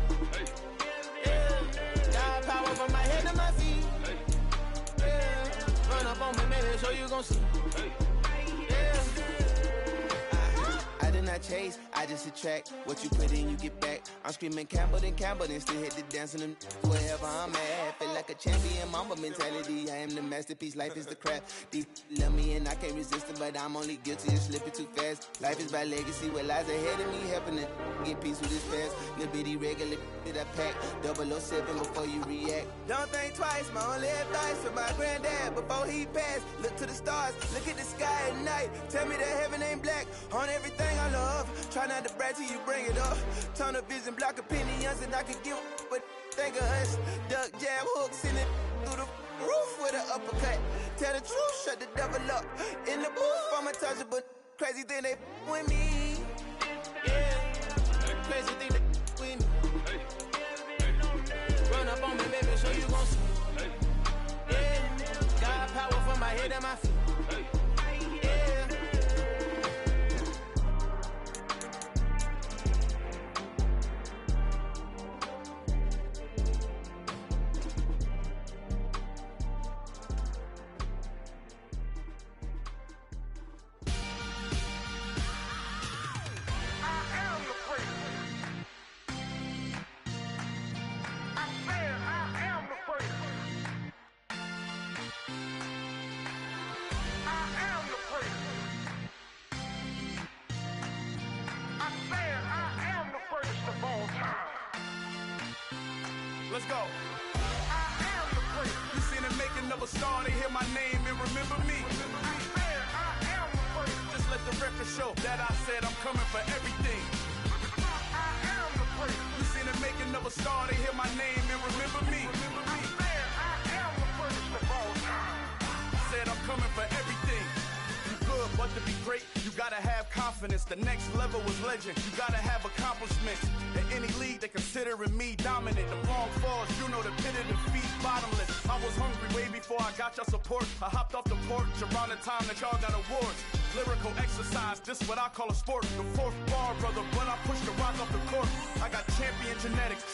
Yeah, got power from my head to my feet. Yeah, run up on me, maybe so you gon' see. Yeah. I did not chase, I just attract. What you put in, you get back. I'm screaming Campbell, then still hit the dance and them wherever I'm at. Feel like a champion, mama mentality. I am the masterpiece, life is the crap. These love me and I can't resist it, but I'm only guilty of slipping too fast. Life is by legacy, what lies ahead of me, helping to get peace with this past. Little bitty regular that I pack, 007 before you react. Don't think twice, my only advice for my granddad before he passed. Look to the stars, look at the sky at night. Tell me that heaven ain't black on everything I love. Try not to brag till you bring it up. Tunnel vision, block opinions, and I could give but think of us. Duck jab hooks in it through the roof with an uppercut. Tell the truth, shut the devil up. In the booth, I'm untouchable. Crazy thing they with me. Yeah. Crazy thing they with me. Run up on me, baby, so you gon' see. Yeah. Got power from my head and my feet. Let's go. You seen the making of a star, they hear my name and remember me. Just let the record show that I said I'm coming for everything. You seen the making of a star, they hear my name and remember me. Said I'm coming for everything. Good, but to be great, you gotta have confidence. The next level was legend. You gotta have accomplishments. In any league, they considering me dominant. The long falls, you know the pit of defeat, bottomless. I was hungry way before I got your support. I hopped off the porch around the time that y'all got awards. Lyrical exercise, this what I call a sport. The fourth bar, brother, when I push the rock off the court. I got champion genetics.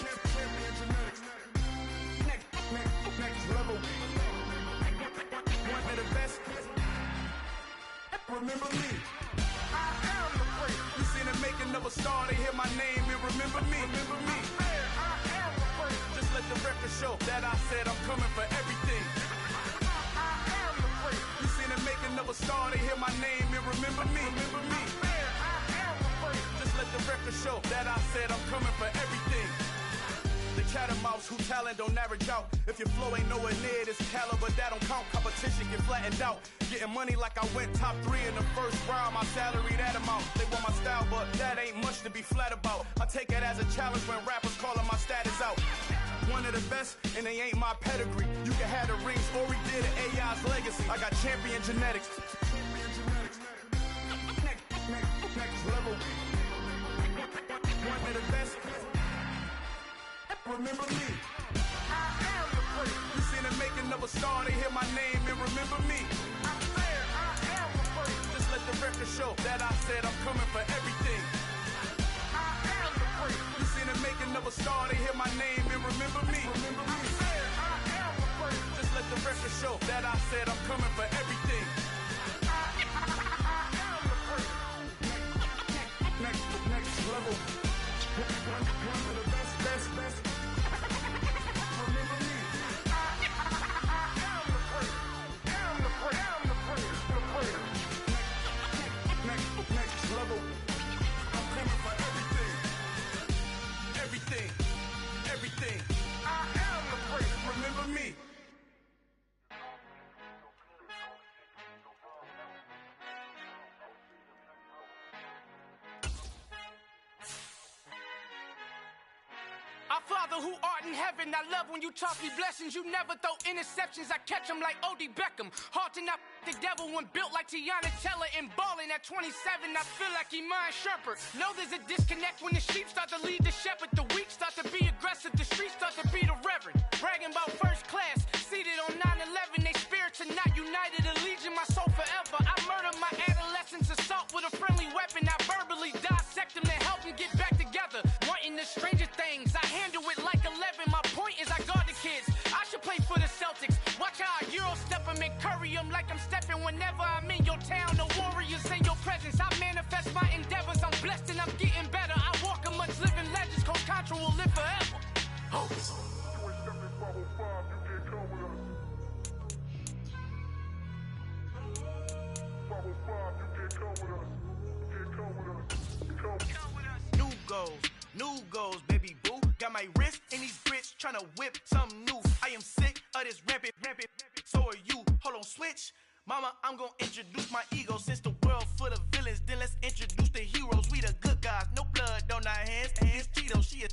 Next level. One of the best. Remember me. I am the place. You seen the making of a star, they hear my name and remember me. Remember me. I am the place. Just let the record show that I said I'm coming for everything. I am the place. You seen the making of a star, they hear my name and remember me. Remember me. I am the place. Just let the record show that I said I'm coming for everything. The catamounts who talent don't average out. If your flow ain't nowhere near this caliber, that don't count. Competition get flattened out. Getting money like I went top 3 in the first round. My salary that amount. They want my style, but that ain't much to be flat about. I take it as a challenge when rappers calling my status out. One of the best, and they ain't my pedigree. You can have the rings, or we did it, AI's legacy. I got champion genetics. Next level. One of the best. Remember me. I am the place. You seen the making of a star, they hear my name and remember me. I am the place. Just let the record show that I said I'm coming for everything. I am the place. You seen the making of a star, they hear my name and remember me. Remember me. I am the place. Just let the record show that I said I'm coming for everything. I am the place. Next level. One of the best. Remember me. I am the place. Am the place. Next level. I'm coming for everything. Everything. I am the place. Remember me. Our Father who art in heaven, I love when you talk me blessings. You never throw interceptions, I catch them like O.D. Beckham. Hard to not the devil when built like Tiana Teller and balling at 27, I feel like Iman Shumpert. Know there's a disconnect when the sheep start to lead the shepherd. The weak start to be aggressive, the streets start to be the reverend. Bragging about first class, seated on 9/11. They spirits are not united, allegiance my soul forever. I murdered my adolescence, assault with a friendly weapon. I verbally dissect them to help them get back together. Wanting the stranger things, I handle it like 11. My point is I guard the kids. I should play for the Celtics. Watch how I Euro step them and curry them like I'm stepping whenever I'm in your town. The warriors in your presence. I manifest my endeavors. I'm blessed and I'm getting better. I walk amongst living legends. Coach Contra will live forever. Oh. New goals, baby boo. Got my wrist in these grits, tryna whip something new. I am sick of this rampant. So are you. Hold on, switch. Mama, I'm gonna introduce my ego. Since the world full of villains, then let's introduce the heroes. We the good guys, no blood on our hands. Hands Tito, she a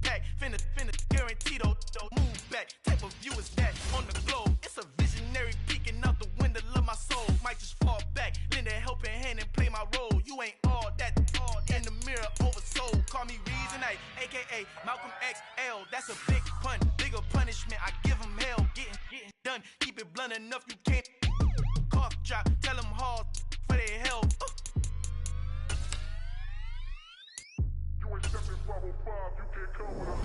pack. Finna guarantee though. Move back. Type of view is that on the globe. It's a visionary peeking out the window of my soul. Might just fall back, lend a helping hand and play mirror oversold. Call me Reasonite, aka Malcolm XL. That's a big pun, bigger punishment. I give him hell, getting done. Keep it blunt enough, you can't cough drop. Tell them hard for their help.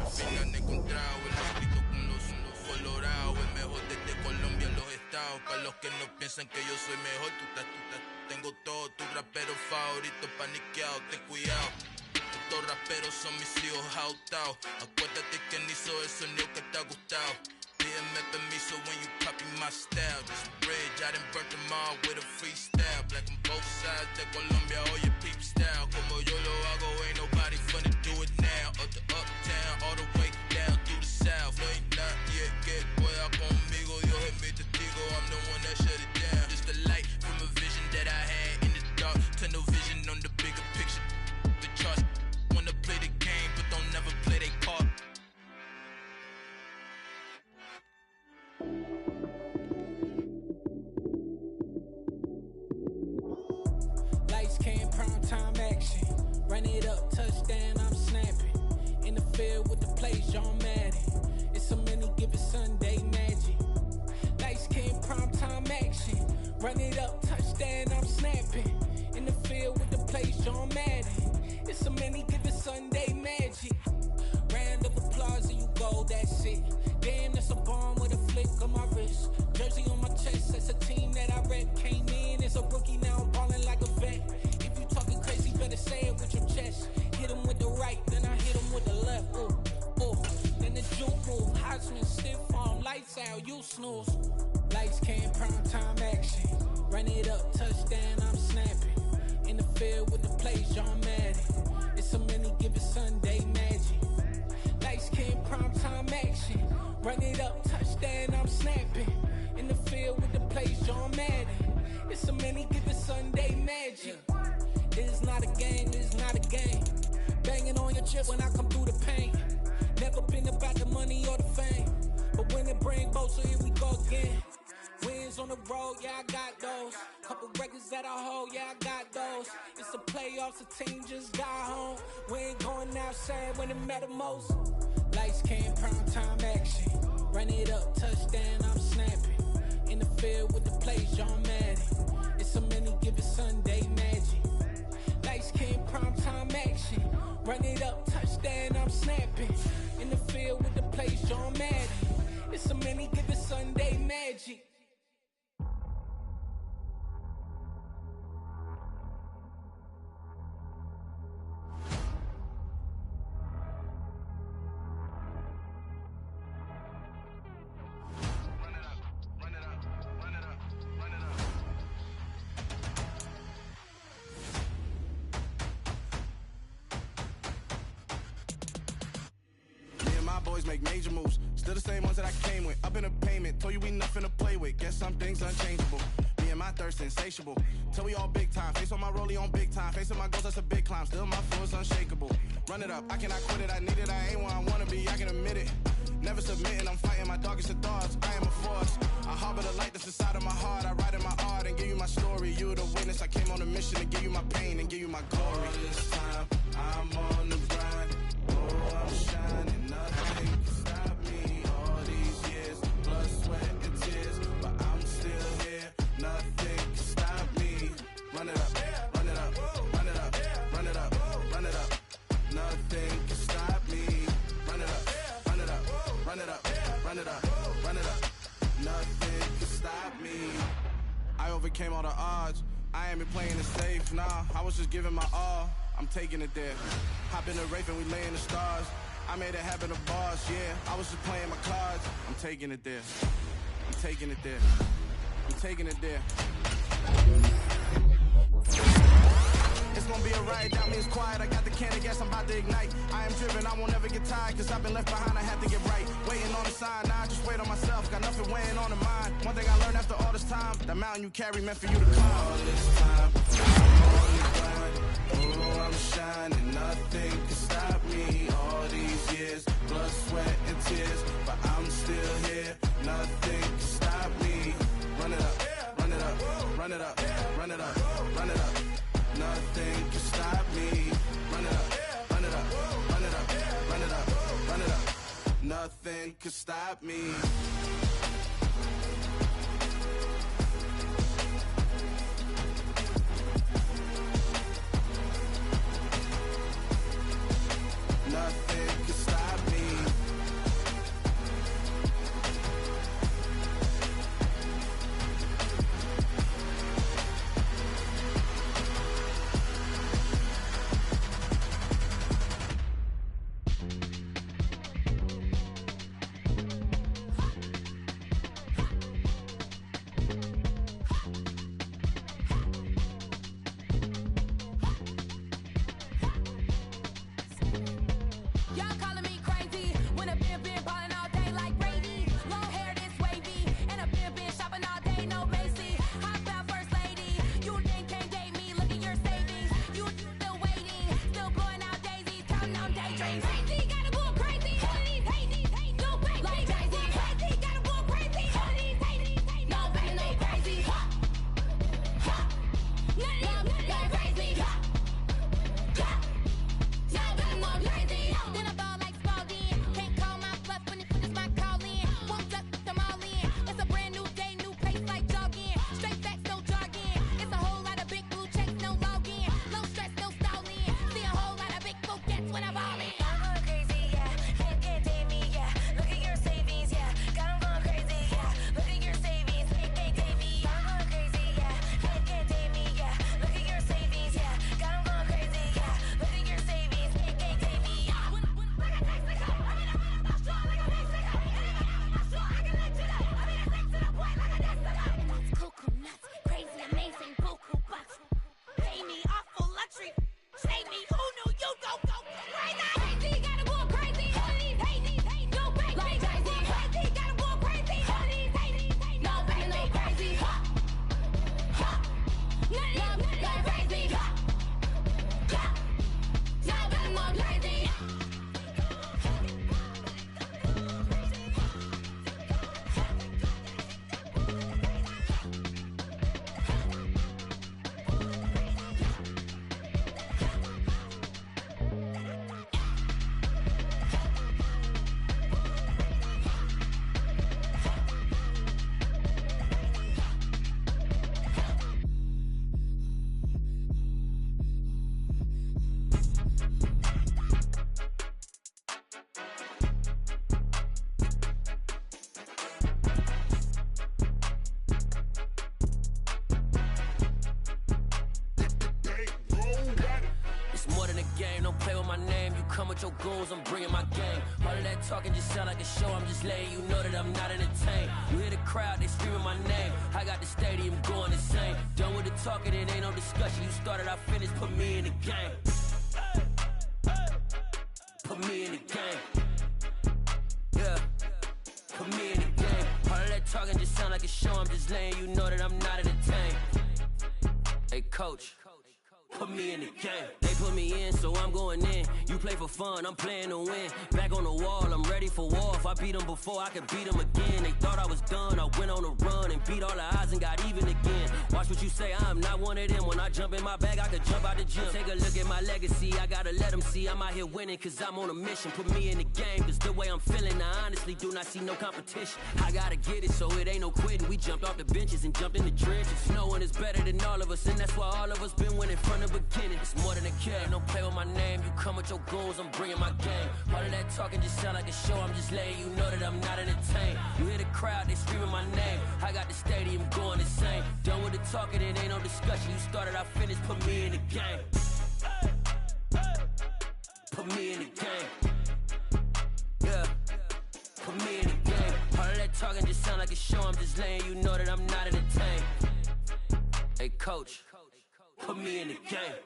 Al final he encontrado el escrito con los unos colorados. El mejor desde Colombia a los estados. Para los que no piensan que yo soy mejor, tengo todo tus raperos favoritos paniqueados. Ten cuidado, estos raperos son mis hijos jautados. Acuérdate que ni hizo el sonido que te ha gustado. Pídeme permiso when you copy my style. This bridge, I done burnt them all with a freestyle. Black on both sides de Colombia, oye peep style. Como yo lo hago, ain't nobody finna do it now. Up to uptown, all the way down through the south. No ain't not yet, que pueda conmigo. Dios es mi testigo, I'm the one that shut it down. Just a light from a vision that I had in the dark. Tunnel vision on the bigger picture. The charts wanna play the game, but don't never play their part. Lights came, prime time action. Run it up, touchdown, I'm snapping. In the field with the plays, John Madden. It's so many, give it Sunday magic. Lights came, prime time action. Run it up, touchdown, I'm snapping. In the field with the plays, John Madden. It's so many, give it Sunday magic. Round of applause and you go, that's it. Damn, that's a bomb with a flick on my wrist. Jersey on my chest, that's a team that I rep. Came in as a rookie, now I'm ballin' like a vet. If you talking crazy, better say it with your chest. Hit him with the right, then I hit him with the left. Ooh, ooh. Then the juke move, Heisman, stiff arm, lights out, you snooze. Lights came, prime time action. Run it up, touchdown, I'm snapping. In the field with the plays, John Madden. It's so many, give it Sunday magic. Lights came, prime time action. Run it up, touchdown, I'm snapping. In the field with the plays, John Madden. It's so many, give it Sunday magic. It is not a game, it is not a game. Banging on your chip when I come through the pain. Never been about the money or the fame. But when it bring both, so here we go again. Wins on the road, yeah, I got those. Couple records that I hold, yeah, I got those. It's the playoffs, the team just got home. We ain't going outside when it matter most. Lights came, prime time action. Run it up, touchdown, I'm snapping. In the field with the plays, John Madden. It's so many, give it Sunday magic. Lights came, prime time action. Run it up, touchdown, I'm snapping. In the field with the plays, John Madden. It's so many, give it Sunday magic. Boys make major moves, still the same ones that I came with. Up in a payment, told you we nothing to play with. Guess some things unchangeable. Me and my thirst insatiable. Till we all big time. Face on my rollie on big time. Facing my goals, that's a big climb. Still my flow is unshakable. Run it up, I cannot quit it. I need it, I ain't where I wanna be. I can admit it. Never submitting, I'm fighting my darkest of thoughts. I am a force. I harbor the light that's inside of my heart. I write in my art and give you my story. You the witness. I came on a mission to give you my pain and give you my glory. All this time, I'm on the grind. Oh, I'm shining. Nothing can stop me. All these years, blood, sweat, and tears. But I'm still here. Nothing can stop me. Run it up, run it up, run it up, run it up, run it up. Nothing can stop me. Run it up, run it up, run it up, run it up, run it up. Nothing can stop me. I overcame all the odds. I ain't been playing it safe, nah. I was just giving my all. I'm taking it there. Hop in the Wraith and we lay in the stars. I made it happen to bars, yeah. I was just playing my cards. I'm taking it there. I'm taking it there. I'm taking it there. It's gonna be a riot, that means quiet. I got the can of gas, I'm about to ignite. I am driven, I won't ever get tired. Cause I've been left behind, I had to get right. Waiting on the sign, now I just wait on myself. Got nothing weighing on the mind. One thing I learned after all this time, that mountain you carry meant for you to climb. All this time, I'm on the grind. Oh, I'm shining, nothing can stop me. All these years, blood, sweat, and tears. But I'm still here, nothing can stop me. Run it up, run it up, run it up, run it up, run it up. Nothing can stop me. Run it up. Nothing could stop me. Nothing can stop me. Your goals, I'm bringing my game. All of that talking just sound like a show. I'm just letting you know that I'm not entertained. You hear the crowd, they screaming my name. I got the stadium going insane. Done with the talking, it ain't no discussion. You started, I finished, put me in the game. Put me in the game. Yeah, put me in the game. All of that talking just sound like a show. I'm just letting you know that I'm not entertained. Hey, coach, put me in the game. They put me in, so I'm going in. You play for fun, I'm playing to win. Back on the wall, I'm ready for war. If I beat them before, I could beat them again. They thought I was done, I went on a run and beat all the odds and got even again. Watch what you say, I'm not one of them. When I jump in my bag, I could jump out the gym. Take a look at my legacy, I gotta let them see I'm out here winning, cause I'm on a mission. Put me in the game, cause the way I'm feeling, I honestly do not see no competition. I gotta get it, so it ain't no quitting. We jumped off the benches and jumped in the trenches. No one is better than all of us, and that's why all of us been winning from the beginning. It's more than a kid, don't play with my name. You come with your goals, I'm bringing my game. All of that talking just sound like a show. I'm just letting you know that I'm not entertained. You hear the crowd, they screaming my name. I got the stadium going insane. Done with the talking, it ain't no discussion. You started, I finished, put me in the game. Put me in the game. Yeah, put me in the game. All of that talking just sound like a show. I'm just letting you know that I'm not entertained. Hey, coach, put me in the game.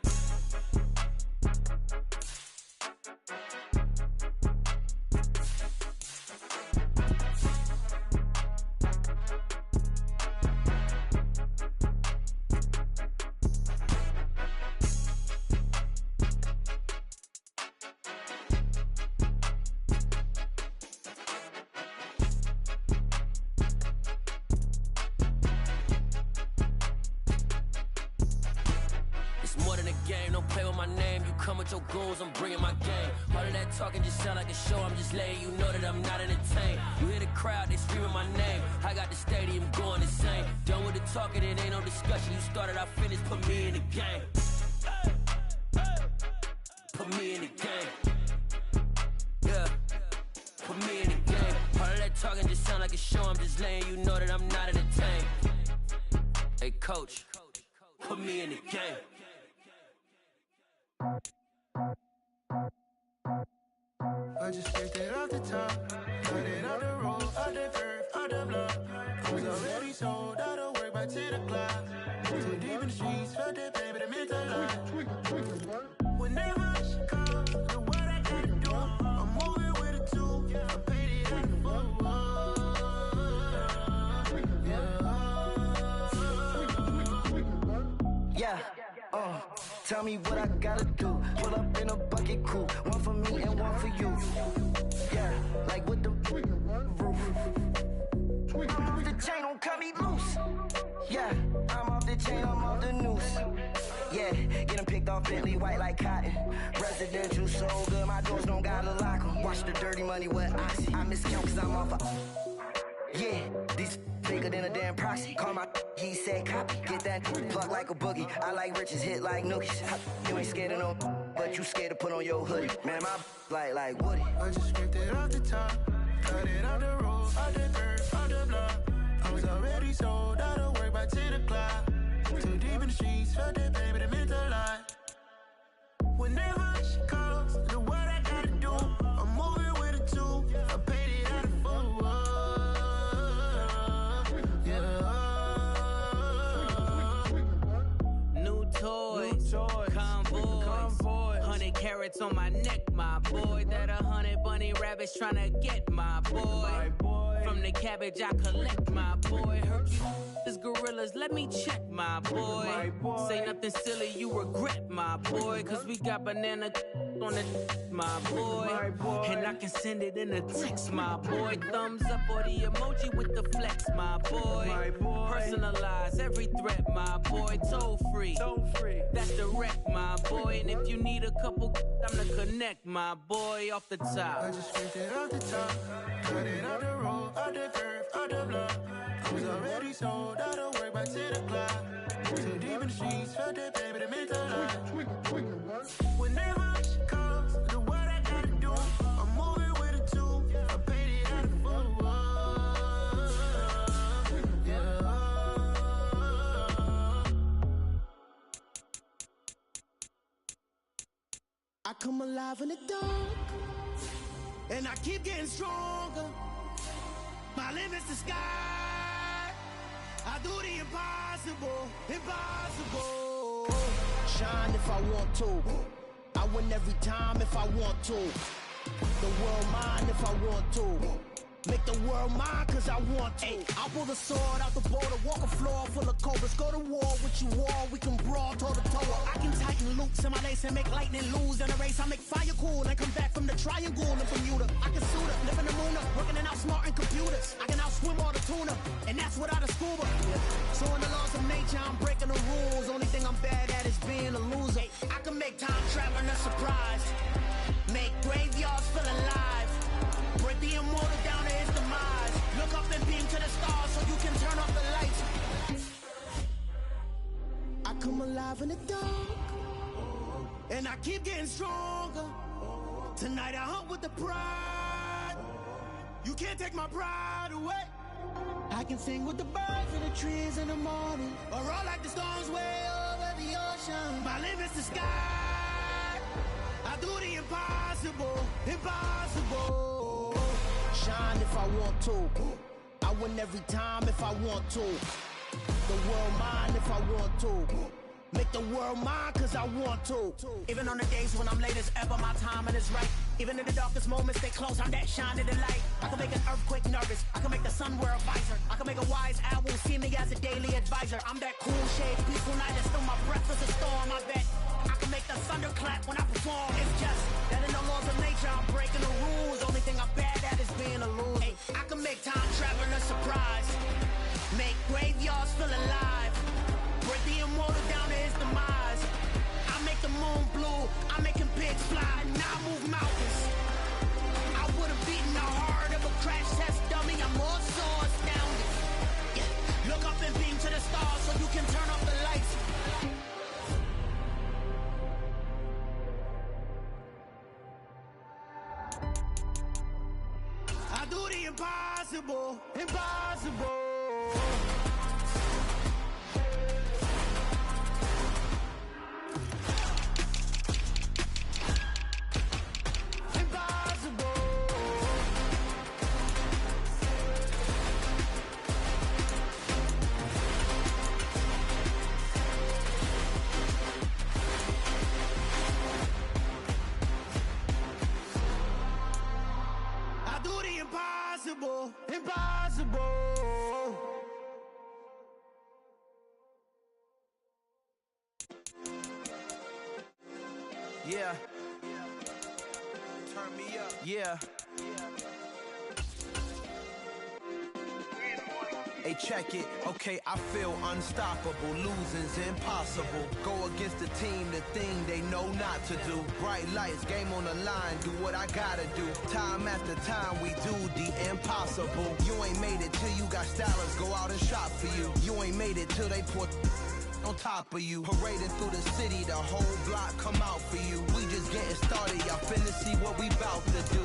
game. Don't play with my name. You come with your goons, I'm bringing my game. All of that talking just sound like a show. I'm just letting you know that I'm not entertained. You hear the crowd, they screaming my name. I got the stadium going insane. Done with the talking, it ain't no discussion. You started, I finished. Put me in the game. Put me in the game. Yeah. Put me in the game. All of that talking just sound like a show. I'm just letting you know that I'm not entertained. Hey, coach, put me in the game. I just picked it off the top, cut it on the road, on the curve, on the block. I was already sold, out of work by 10 o'clock. Too deep in the streets, felt that pain, but it meant a lot. When they rush, call, the what I gotta do, I'm moving with a two, I paid it out the Yeah, tell me what I gotta do. Pull up in a bucket crew, one for me and one for you. Yeah, like with the roof. I'm off the chain, don't cut me loose. Yeah, I'm off the chain, I'm off the noose. Yeah, get them picked off Bentley, white like cotton. Residential so good, my doors don't gotta lock them. Watch the dirty money with Oxy. I miscount cause I'm off a... Yeah, these bigger than a damn proxy. Call my he said copy. Get that plug like a boogie. I like riches, hit like nookies. You ain't scared of no, but you scared to put on your hoodie. Man, my like Woody. I just picked it off the top, cut it on the road, on the curve, on the block. I was already sold, out of work by 10 o'clock. Too deep in the streets, felt that pain, but it meant a lot. When they rush calls, the what I gotta do, I'm moving with a two, I paid it out of Toys, convoys, 100 carats on my neck, my boy. That 100 bunny rabbits tryna get my boy. From the cabbage I collect, my boy. Heard you is gorillas, let me check, my boy. Say nothing silly, you regret, my boy. Cause we got banana on the my boy. And I can send it in a text, my boy. Thumbs up or the emoji with the flex, my boy. Personalize every threat, my boy. Toll free, that's direct, my boy. And if you need a couple, I'm the connect, my boy. Off the top, I just picked it off the top, cut it on the road, on the curve, on the block. I was already sold, out of work by 10 o'clock. Too deep in the streets, felt that pain, but it meant a lot. When they rush calls, the what I gotta do, I'm moving with a two, I paid it out of I come alive in the dark, and I keep getting stronger. My limit's the sky. I do the impossible, impossible. Shine if I want to. I win every time if I want to. The world mine if I want to. Make the world mine cause I want to. Ay, I'll pull the sword out the border, walk a floor full of cobras. Go to war with you all, we can brawl toe to toe. I can tighten loops in my lace and make lightning lose in a race. I make fire cool and come back from the triangle in Bermuda. I can suit up, live in the moon up, working and outsmarting computers. I can outswim all the tuna, and that's without a scuba. So in the laws of nature, I'm breaking the rules. Only thing I'm bad at is being a loser. I can make time traveling a surprise, make graveyards feel alive. Break the immortal down to his demise. Look up and beam to the stars so you can turn off the lights. I come alive in the dark, and I keep getting stronger. Tonight I hunt with the pride. You can't take my pride away. I can sing with the birds and the trees in the morning, or roll like the storms way over the ocean. My limit's the sky. I do the impossible, impossible. Shine if I want to. I win every time if I want to. The world mine if I want to. Make the world mine cause I want to. Even on the days when I'm late as ever, my timing is right. Even in the darkest moments, stay close, I'm that shining the light. I can make an earthquake nervous, I can make the sun wear a visor. I can make a wise owl see me as a daily advisor. I'm that cool shade, peaceful night, and still my breath is a storm, I bet. I can make the thunder clap when I perform. It's just that in the laws of nature, I'm breaking the rules. Only thing I'm bad at is being a loser. Hey, I can make time traveling a surprise, make graveyards feel alive. Break the immortal down to his demise. I make the impossible, impossible. Impossible, impossible. Yeah. Turn me up. Yeah. Hey, check it. Okay, I feel unstoppable. Losing's impossible. Go against the team, the thing they know not to do. Bright lights, game on the line, do what I gotta do. Time after time, we do the impossible. You ain't made it till you got stylers go out and shop for you. You ain't made it till they put on top of you. Parading through the city, the whole block come out for you. We just getting started, y'all finna see what we bout to do.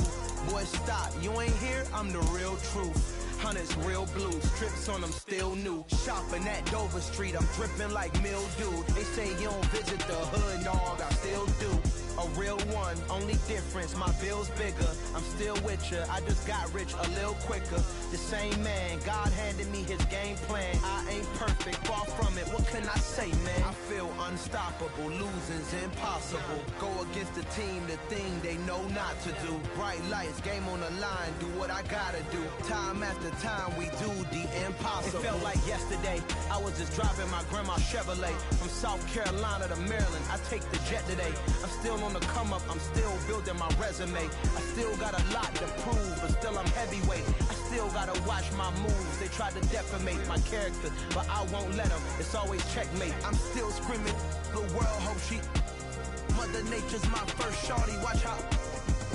Boy, stop, you ain't here, I'm the real truth. Hunters, real blues, strips on them still new. Shopping at Dover Street, I'm dripping like mildew. They say you don't visit the hood, dog, I still do. A real one, only difference, my bill's bigger. I'm still with ya, I just got rich a little quicker. The same man, God handed me his game plan. I ain't perfect, far from it, what can I say, man? I feel unstoppable, losing's impossible. Go against the team, the thing they know not to do. Bright lights, game on the line, do what I gotta do. Time after time, we do the impossible. It felt like yesterday, I was just driving my grandma's Chevrolet. From South Carolina to Maryland, I take the jet today. I'm still on the come up, I'm still building my resume. I still got a lot to prove, but still I'm heavyweight. I still gotta watch my moves. They tried to defamate my character, but I won't let them. It's always checkmate. I'm still screaming, the world hope she. Mother Nature's my first shorty, watch how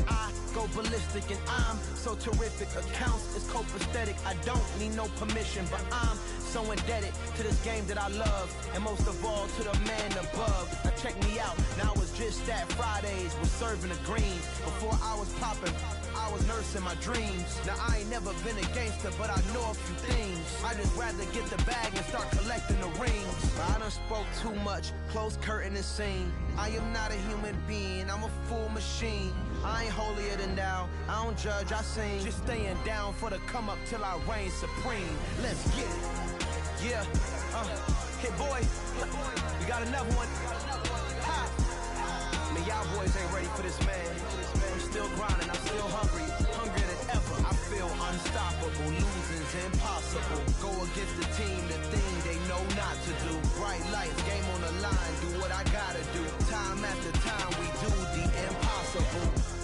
I go ballistic, and I'm so terrific. Accounts is copacetic. I don't need no permission, but I'm so indebted to this game that I love, and most of all to the man above. Now check me out, now it's just that Fridays was serving the greens. Before I was popping, I was nursing my dreams. Now I ain't never been a gangster, but I know a few things. I just rather get the bag and start collecting the rings. I done spoke too much, close curtain and scene. I am not a human being, I'm a full machine. I ain't holier than thou, I don't judge, I sing. Just staying down for the come up till I reign supreme. Let's get it. Yeah, hit boy, we got another one. Ha! Man, y'all boys ain't ready for this, man. I'm still grinding, I'm still hungry, hungrier than ever. I feel unstoppable, losing's impossible. Go against the team, the thing they know not to do. Bright lights, game on the line, do what I gotta do. Time after time, we do the impossible.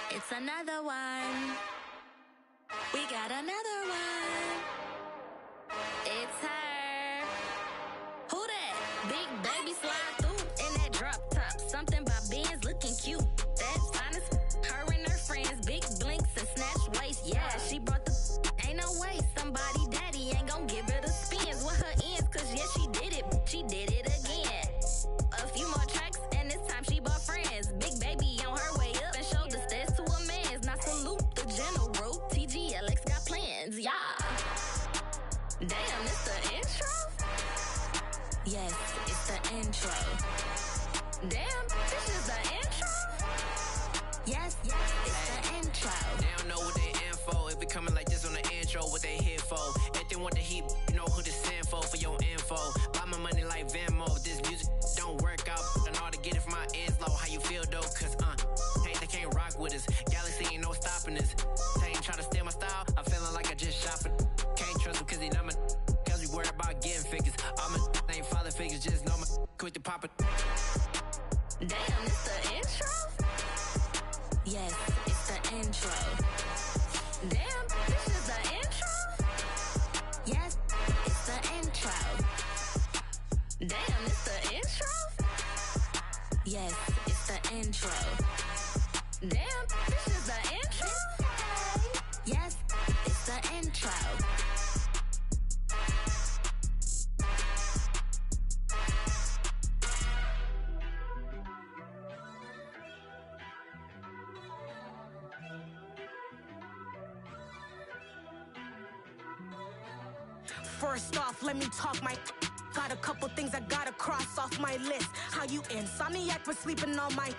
It's another one. We got another one. It's her. Who that? Big baby slide through in that drop top. Something about Benz looking cute. That's honest. Her and her friends, big blinks and snatch waist. Yeah, she brought the. Ain't no way somebody daddy ain't gon' give her the spins with her ends. Cause yeah, she did it. She did it again. A few more tracks and this time she bought friends. Big baby on her way up and showed the stairs to a man's. Now salute the general. TGLX got plans, yeah. Damn, it's the intro? Yes, it's the intro. Damn, this is the intro? Yes, it's the intro. They don't know what they in for. If we coming like this on the intro, what they here for? If they want the heat, you know who to send for your info. Buy my money like Venmo. This music don't work out. And all to get it from my ends low. How you feel though? Cause they can't rock with us. Galaxy ain't no stopping us. They ain't trying to steal my style. I'm feeling like I just shot for. Can't trust him cause he not my. Cause we worried about getting figures. All my ain't father figures. Just know my quick to pop it. Damn, it's the intro? Yes, it's the intro. Damn, this is the intro? Yes, it's the intro. Damn, it's the intro? Yes, it's the intro. Damn, this is the intro? Yes, it's the intro. First off, let me talk my. Got a couple things I gotta cross off my list. How you insomniac for sleeping on my.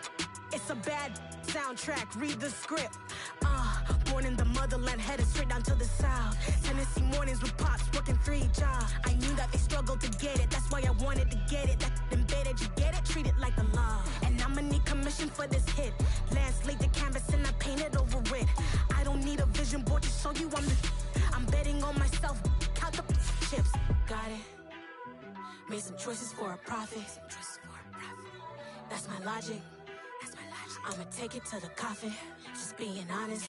It's a bad soundtrack, read the script. Born in the motherland, headed straight down to the south. Tennessee mornings with pops, working 3 jobs. I knew that they struggled to get it, that's why I wanted to get it. That embedded, you get it, treat it like a law. And I'ma need commission for this hit. Lance laid the canvas and I painted over it. I don't need a vision board to show you I'm betting on myself, count the chips. Got it. Made some choices for a profit. That's my logic. I'ma take it to the coffin. Just being honest.